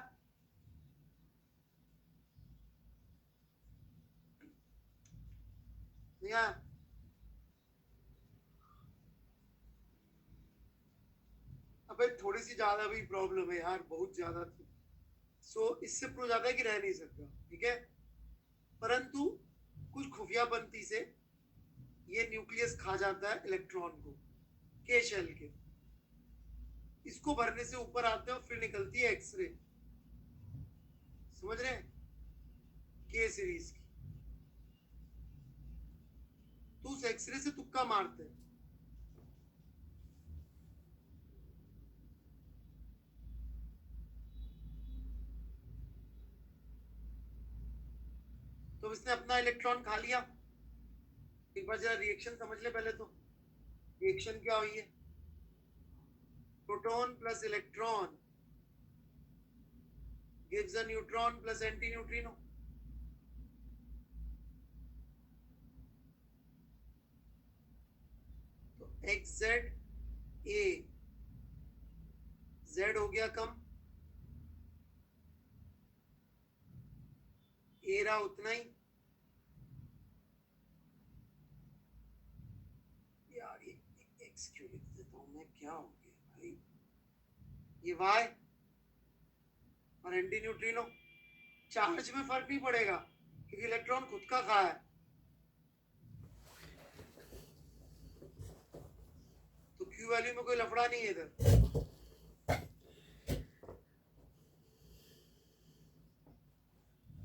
नहीं आया? अबे थोड़ी सी ज्यादा भी प्रॉब्लम है यार, बहुत ज्यादा थी। इससे प्रूव जाता है कि रह नहीं सकता, ठीक है। परंतु कुछ खुफियापंती से ये न्यूक्लियस खा जाता है इलेक्ट्रॉन को, के शेल के। इसको भरने से ऊपर आते हैं और फिर निकलती है एक्सरे। समझ रहे हैं? के सीरीज की। तो उस एक्सरे से तुक्का मारते हैं। तो इसने अपना इलेक्ट्रॉन खा लिया। एक बार जरा रिएक्शन समझ ले पहले तो। रिएक्शन क्या हुई है? Proton plus electron gives a neutron plus anti-neutrino. तो XZ A, Z हो गया कम, A रहा उतना ही। यार ये X क्यों लिख देता हूं मैं, क्या हो गया भाई? ये Y और एंटी न्यूट्रिनो। चार्ज में फर्क नहीं पड़ेगा क्योंकि इलेक्ट्रॉन खुद का खा है। तो Q वैल्यू में कोई लफड़ा नहीं है इधर।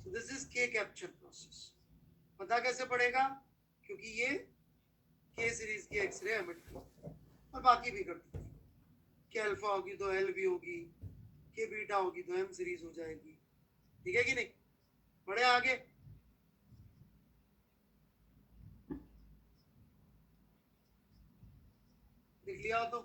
So this is K capture process. पता कैसे पड़ेगा? क्योंकि ये K सीरीज की एक्सरे एमिट करती है और बाकी भी करती है। K अल्फा होगी तो L भी होगी, K बीटा होगी तो M सीरीज हो जाएगी। ठीक है कि नहीं? बढ़े आगे। लिख लिया हो तो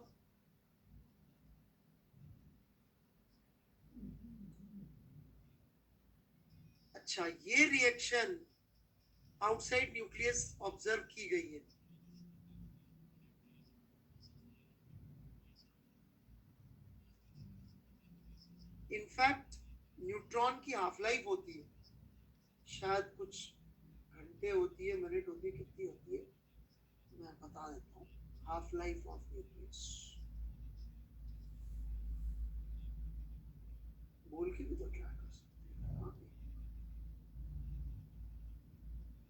अच्छा, ये रिएक्शन आउटसाइड न्यूक्लियस ऑब्जर्व की गई है। इनफैक्ट न्यूट्रॉन की हाफ लाइफ होती है, शायद कुछ घंटे होती है, मिनट होती है, कितनी होती है मैं बता देता हूँ। हाफ लाइफ ऑफ न्यूक्लियस बोल के भी तो ट्राई कर सकते हैं।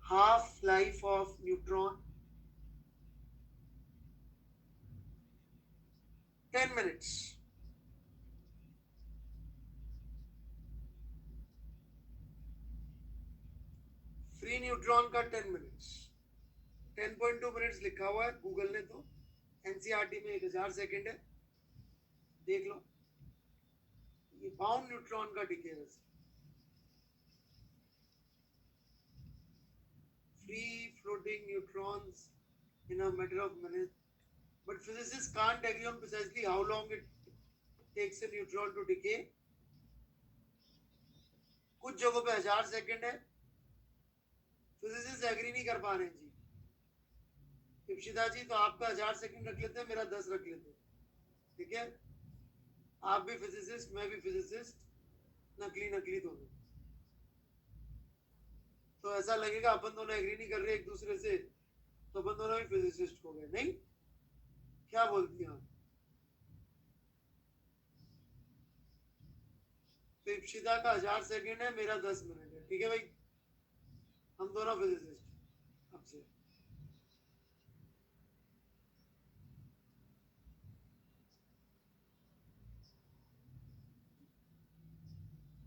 Half life of neutron 10 minutes. Free neutron का 10 मिनट्स, 10.2 मिनट्स लिखा हुआ है गूगल ने, तो एनसीईआरटी में 1000 सेकेंड है, देख लो। ये बाउंड न्यूट्रॉन का डिके है। Free floating neutrons in a matter of minutes, but physicists can't agree on precisely how long it takes a neutron to decay. कुछ जगहों पे 1000 सेकेंड है, फिजिसिस्ट एग्री नहीं कर पा रहे जी। इप्शिता जी तो आपका 1000 सेकेंड रख लेते हैं, मेरा 10 रख लेते हैं, ठीक है। आप भी फिजिसिस्ट, मैं भी फिजिसिस्ट, नकली नकली दोनों। तो ऐसा लगेगा अपन दोनों एग्री नहीं कर रहे एक दूसरे से, तो अपन दोनों भी फिजिसिस्ट हो गए, नहीं? क्या बोलती हैं आप? तो इप्शिता का 1000 सेकेंड है, मेरा 10 मिनट है, ठीक है भाई। हम दोनों फिजिसिस्ट अब से।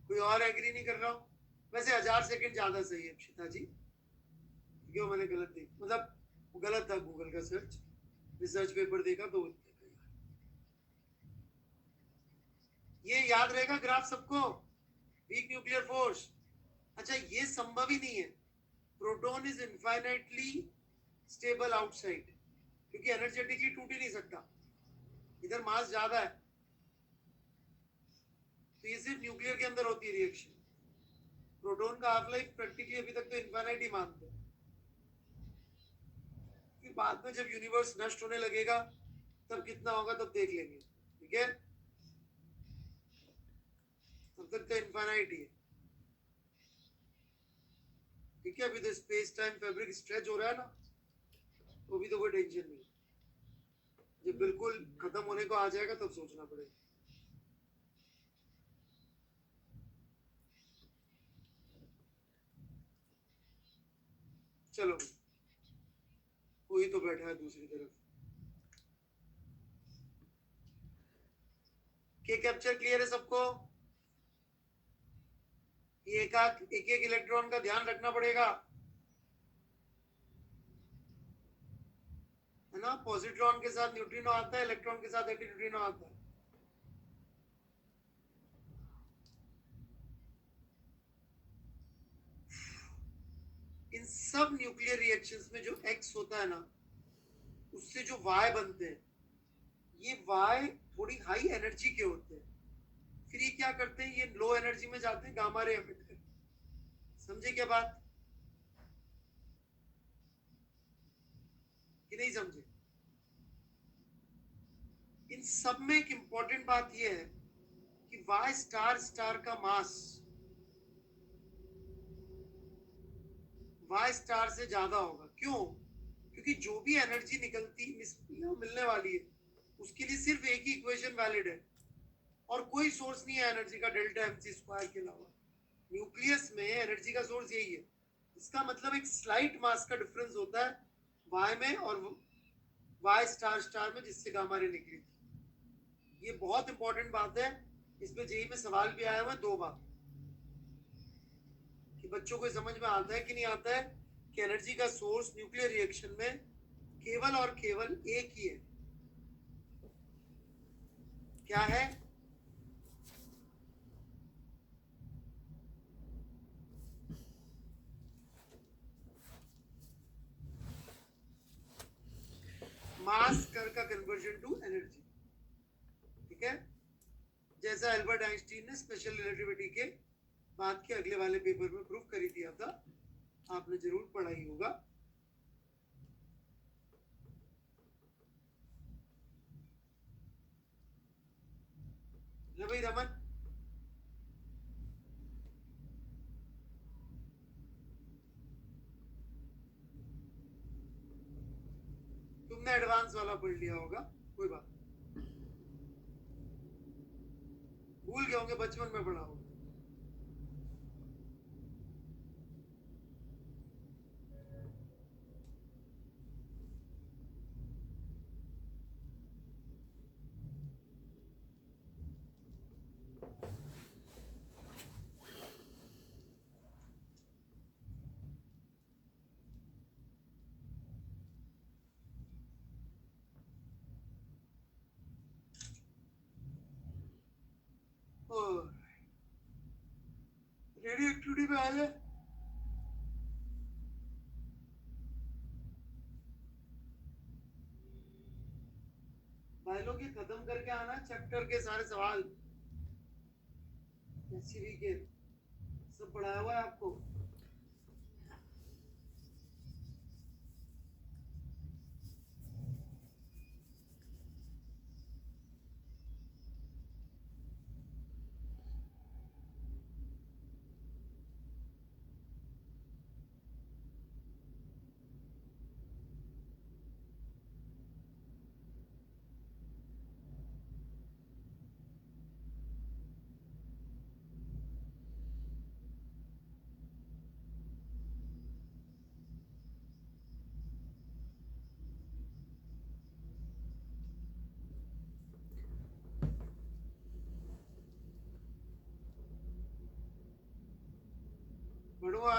कोई और एग्री नहीं कर रहा हो? वैसे 1000 सेकंड ज्यादा सही है अक्षिता जी, क्यों मैंने गलत देखा, मतलब गलत था गूगल का सर्च, रिसर्च पेपर देखा तो ये याद रहेगा ग्राफ सबको, वीक न्यूक्लियर फोर्स। अच्छा ये संभव ही नहीं है, proton is infinitely stable outside, क्योंकि एनर्जेटिकली टूट ही नहीं सकता, इधर मास ज्यादा है, तो ये सिर्फ न्यूक्लियर के अंदर होती है रिएक्शन। प्रोटॉन का हाफ लाइफ प्रैक्टिकली अभी तक तो इनफाइनाइट ही मानते हैं, फिर बाद में जब यूनिवर्स नष्ट होने लगेगा तब कितना होगा तब देख लेंगे, ठीक है, तब तक तो इनफाइनाइट ही है, ठीक है। अभी तो स्पेस टाइम फैब्रिक स्ट्रेच हो रहा है ना, तो अभी तो कोई टेंशन नहीं, जब बिल्कुल खत्म होने को आ जाएगा तब सोचना पड़ेगा। चलो कोई तो बैठा है दूसरी तरफ, के कैप्चर क्लियर है सबको, ये एक एक इलेक्ट्रॉन का ध्यान रखना पड़ेगा, है ना, पॉजिट्रॉन के साथ न्यूट्रिनो आता है, इलेक्ट्रॉन के साथ एंटी न्यूट्रिनो आता है। इन सब न्यूक्लियर रिएक्शंस में जो एक्स होता है ना, उससे जो वाई बनते हैं, ये वाई थोड़ी हाई एनर्जी के होते हैं, फिर ये क्या करते हैं, ये लो एनर्जी में जाते हैं, गामा रे एमिट करते हैं। समझे क्या बात कि नहीं समझे? इन सब में एक इंपॉर्टेंट बात यह है कि वाई स्टार स्टार का मास वाई स्टार से ज्यादा होगा। क्यों? क्योंकि जो भी एनर्जी निकलती मिलने वाली है, उसके लिए सिर्फ एक ही इक्वेशन वैलिड है, और कोई सोर्स नहीं है एनर्जी का डेल्टा एमसी स्क्वायर के अलावा। न्यूक्लियस में एनर्जी का सोर्स यही है, इसका मतलब एक स्लाइट मास का डिफरेंस होता है वाई में और वाई स्टार स्टार में, जिससे गामा रे निकली थी। ये बहुत इंपॉर्टेंट बात है, इसमें जेई में सवाल भी आया हुआ है 2 बार, कि बच्चों को समझ में आता है कि नहीं आता है कि एनर्जी का सोर्स न्यूक्लियर रिएक्शन में केवल और केवल एक ही है। क्या है? मास कर का कन्वर्जन टू एनर्जी, ठीक है, जैसा एल्बर्ट आइंस्टीन ने स्पेशल रिलेटिविटी के बाद के अगले वाले पेपर में प्रूफ कर दिया था, आपने जरूर पढ़ा ही होगा। भाई रमन, तुमने एडवांस वाला पढ़ लिया होगा, कोई बात, भूल गए होंगे, बचपन में पढ़ा होगा। रेडियो एक्टिविटी पे आ जाए। भाई लोग ये खत्म करके आना चैप्टर के सारे सवाल, एससीवी के सब पढ़ाया हुआ है आपको।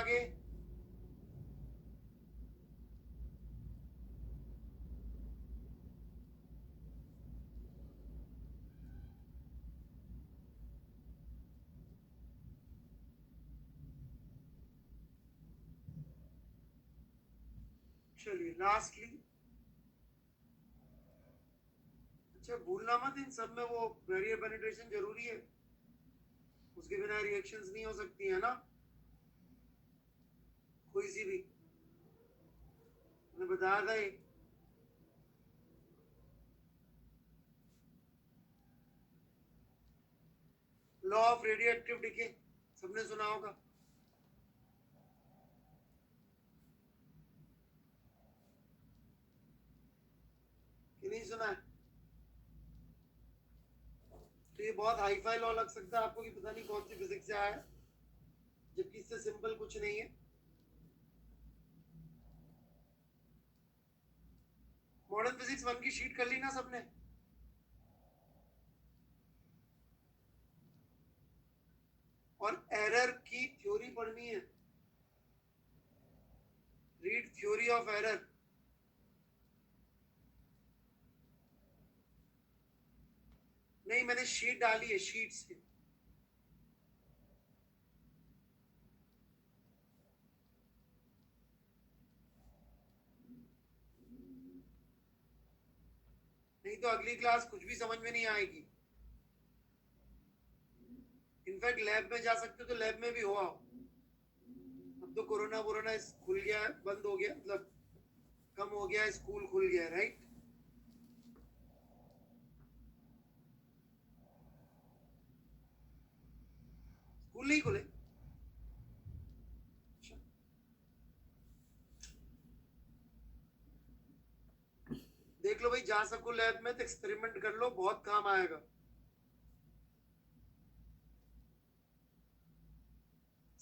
आगे। चलिए लास्टली, अच्छा भूलना मत इन सब में वो बैरियर पेनिट्रेशन जरूरी है, उसके बिना रिएक्शंस नहीं हो सकती है ना कोई सी भी। मैंने बताया था ये, law of radio active decay सबने सुना होगा। कि नहीं सुना है? तो ये बहुत हाई फाई लॉ लग सकता है आपको कि पता नहीं कौन सी फिजिक्स से आया है, जबकि इससे सिंपल कुछ नहीं है। मॉडर्न फिजिक्स 1 की शीट कर ली ना सबने? और एरर की थ्योरी पढ़नी है, रीड थ्योरी ऑफ एरर। नहीं मैंने शीट डाली है, शीट से। नहीं तो अगली क्लास कुछ भी समझ में नहीं आएगी। इनफैक्ट लैब में जा सकते हो तो लैब में भी हो आओ। अब तो कोरोना वोरोना खुल गया है, बंद हो गया, मतलब कम हो गया है, स्कूल खुल गया है, राइट? स्कूल नहीं खुले? अच्छा। देख लो भाई, जा सको लैब में तो एक्सपेरिमेंट कर लो, बहुत काम आएगा।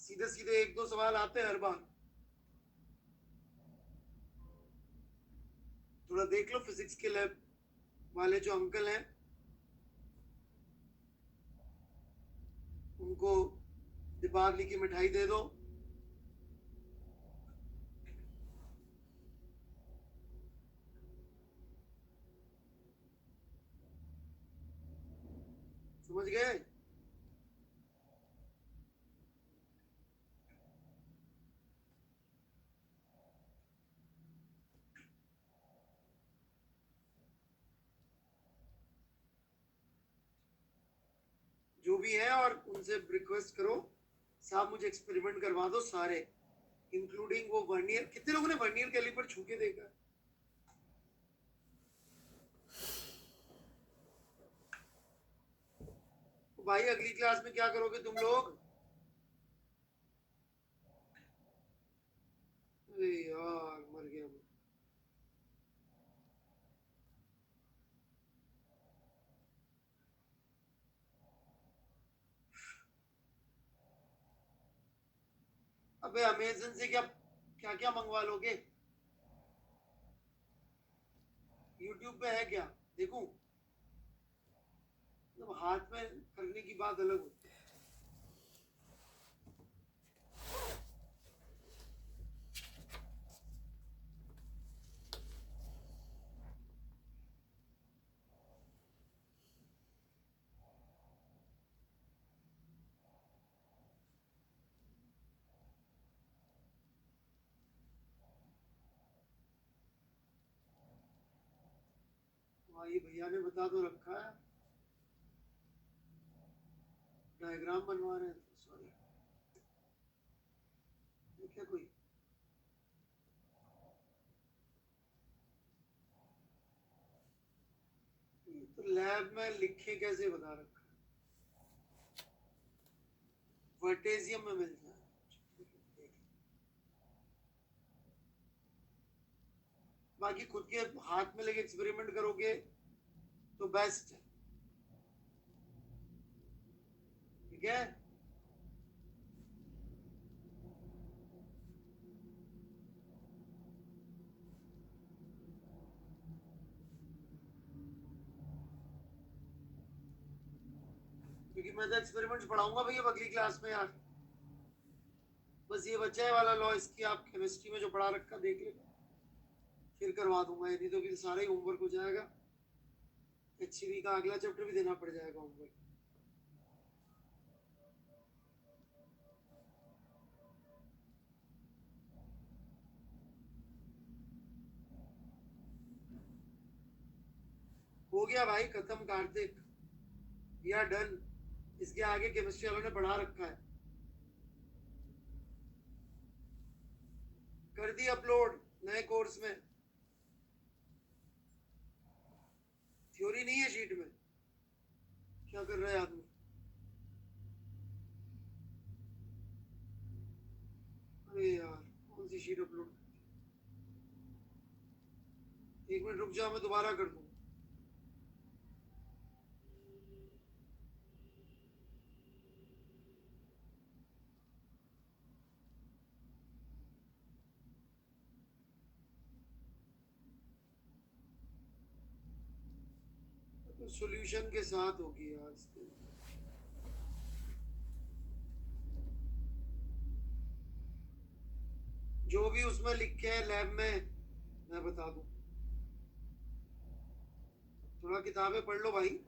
सीधे सीधे 1-2 सवाल आते हैं हर बार। थोड़ा देख लो फिजिक्स के लैब वाले जो अंकल हैं, उनको दीपावली की मिठाई दे दो। समझ गए? जो भी है, और उनसे रिक्वेस्ट करो साहब मुझे एक्सपेरिमेंट करवा दो सारे, इंक्लूडिंग वो वर्नियर। कितने लोगों ने वर्नियर कैलिपर छू के देखा? तो भाई अगली क्लास में क्या करोगे तुम लोग? अरे यार मर गया मैं। अबे अमेजन से क्या क्या क्या मंगवा लोगे? यूट्यूब पे है क्या, देखूं? मतलब हाथ में करने की बात अलग होती है। हाँ ये भैया ने बता तो रखा है, डायग्राम बनवा रहे हैं। सॉरी, क्या कोई तो लैब में लिखे कैसे बता रखा है? वर्टेजियम में मिलता है। बाकी खुद के हाथ में लेके एक्सपेरिमेंट करोगे तो बेस्ट है, ठीक है? क्योंकि मैं तो एक्सपेरिमेंट्स पढ़ाऊंगा भैया अगली क्लास में यार। बस बस ये बच्चा है वाला लॉ, इसकी आप केमिस्ट्री में जो पढ़ा रखा देख लेना, फिर करवा दूंगा। नहीं तो फिर सारा ही होमवर्क हो जाएगा, HCV का अगला चैप्टर भी देना पड़ जाएगा होमवर्क। हो गया भाई खत्म कार्तिक, वी आर डन। इसके आगे केमिस्ट्री वालों ने पढ़ा रखा है, कर दी अपलोड नए कोर्स में। थ्योरी नहीं है शीट में, क्या कर रहा है आदमी? अरे यार कौन सी शीट अपलोड? एक मिनट रुक जाओ, मैं दोबारा कर दूं। तो सॉल्यूशन के साथ होगी यार इसके। जो भी उसमें लिखे हैं लैब में मैं बता दूं। थोड़ा किताबें पढ़ लो भाई।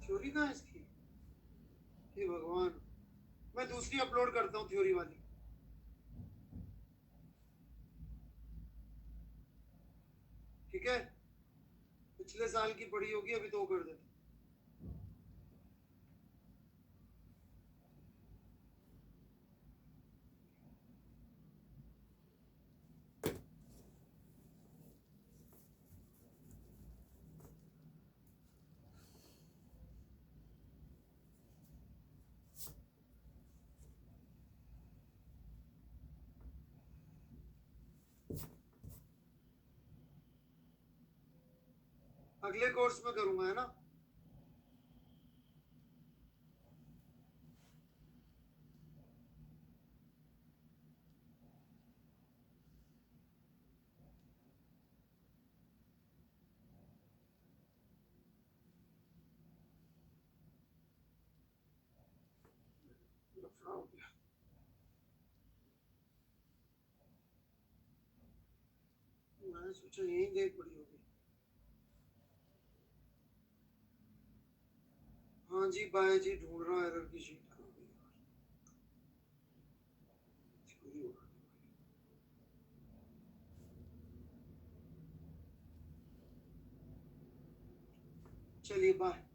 थ्योरी कहाँ है इसकी? हे भगवान, मैं दूसरी अपलोड करता हूँ थ्योरी वाली। ठीक है, पिछले साल की पढ़ी होगी, अभी तो कर देते। अगले कोर्स में करूंगा, है ना? लफड़ा हो गया। मैंने सोचा यही देख पड़ी होगी। हाँ जी बाय जी, ढूंढ रहा एरर की शीट। चलिए बाय।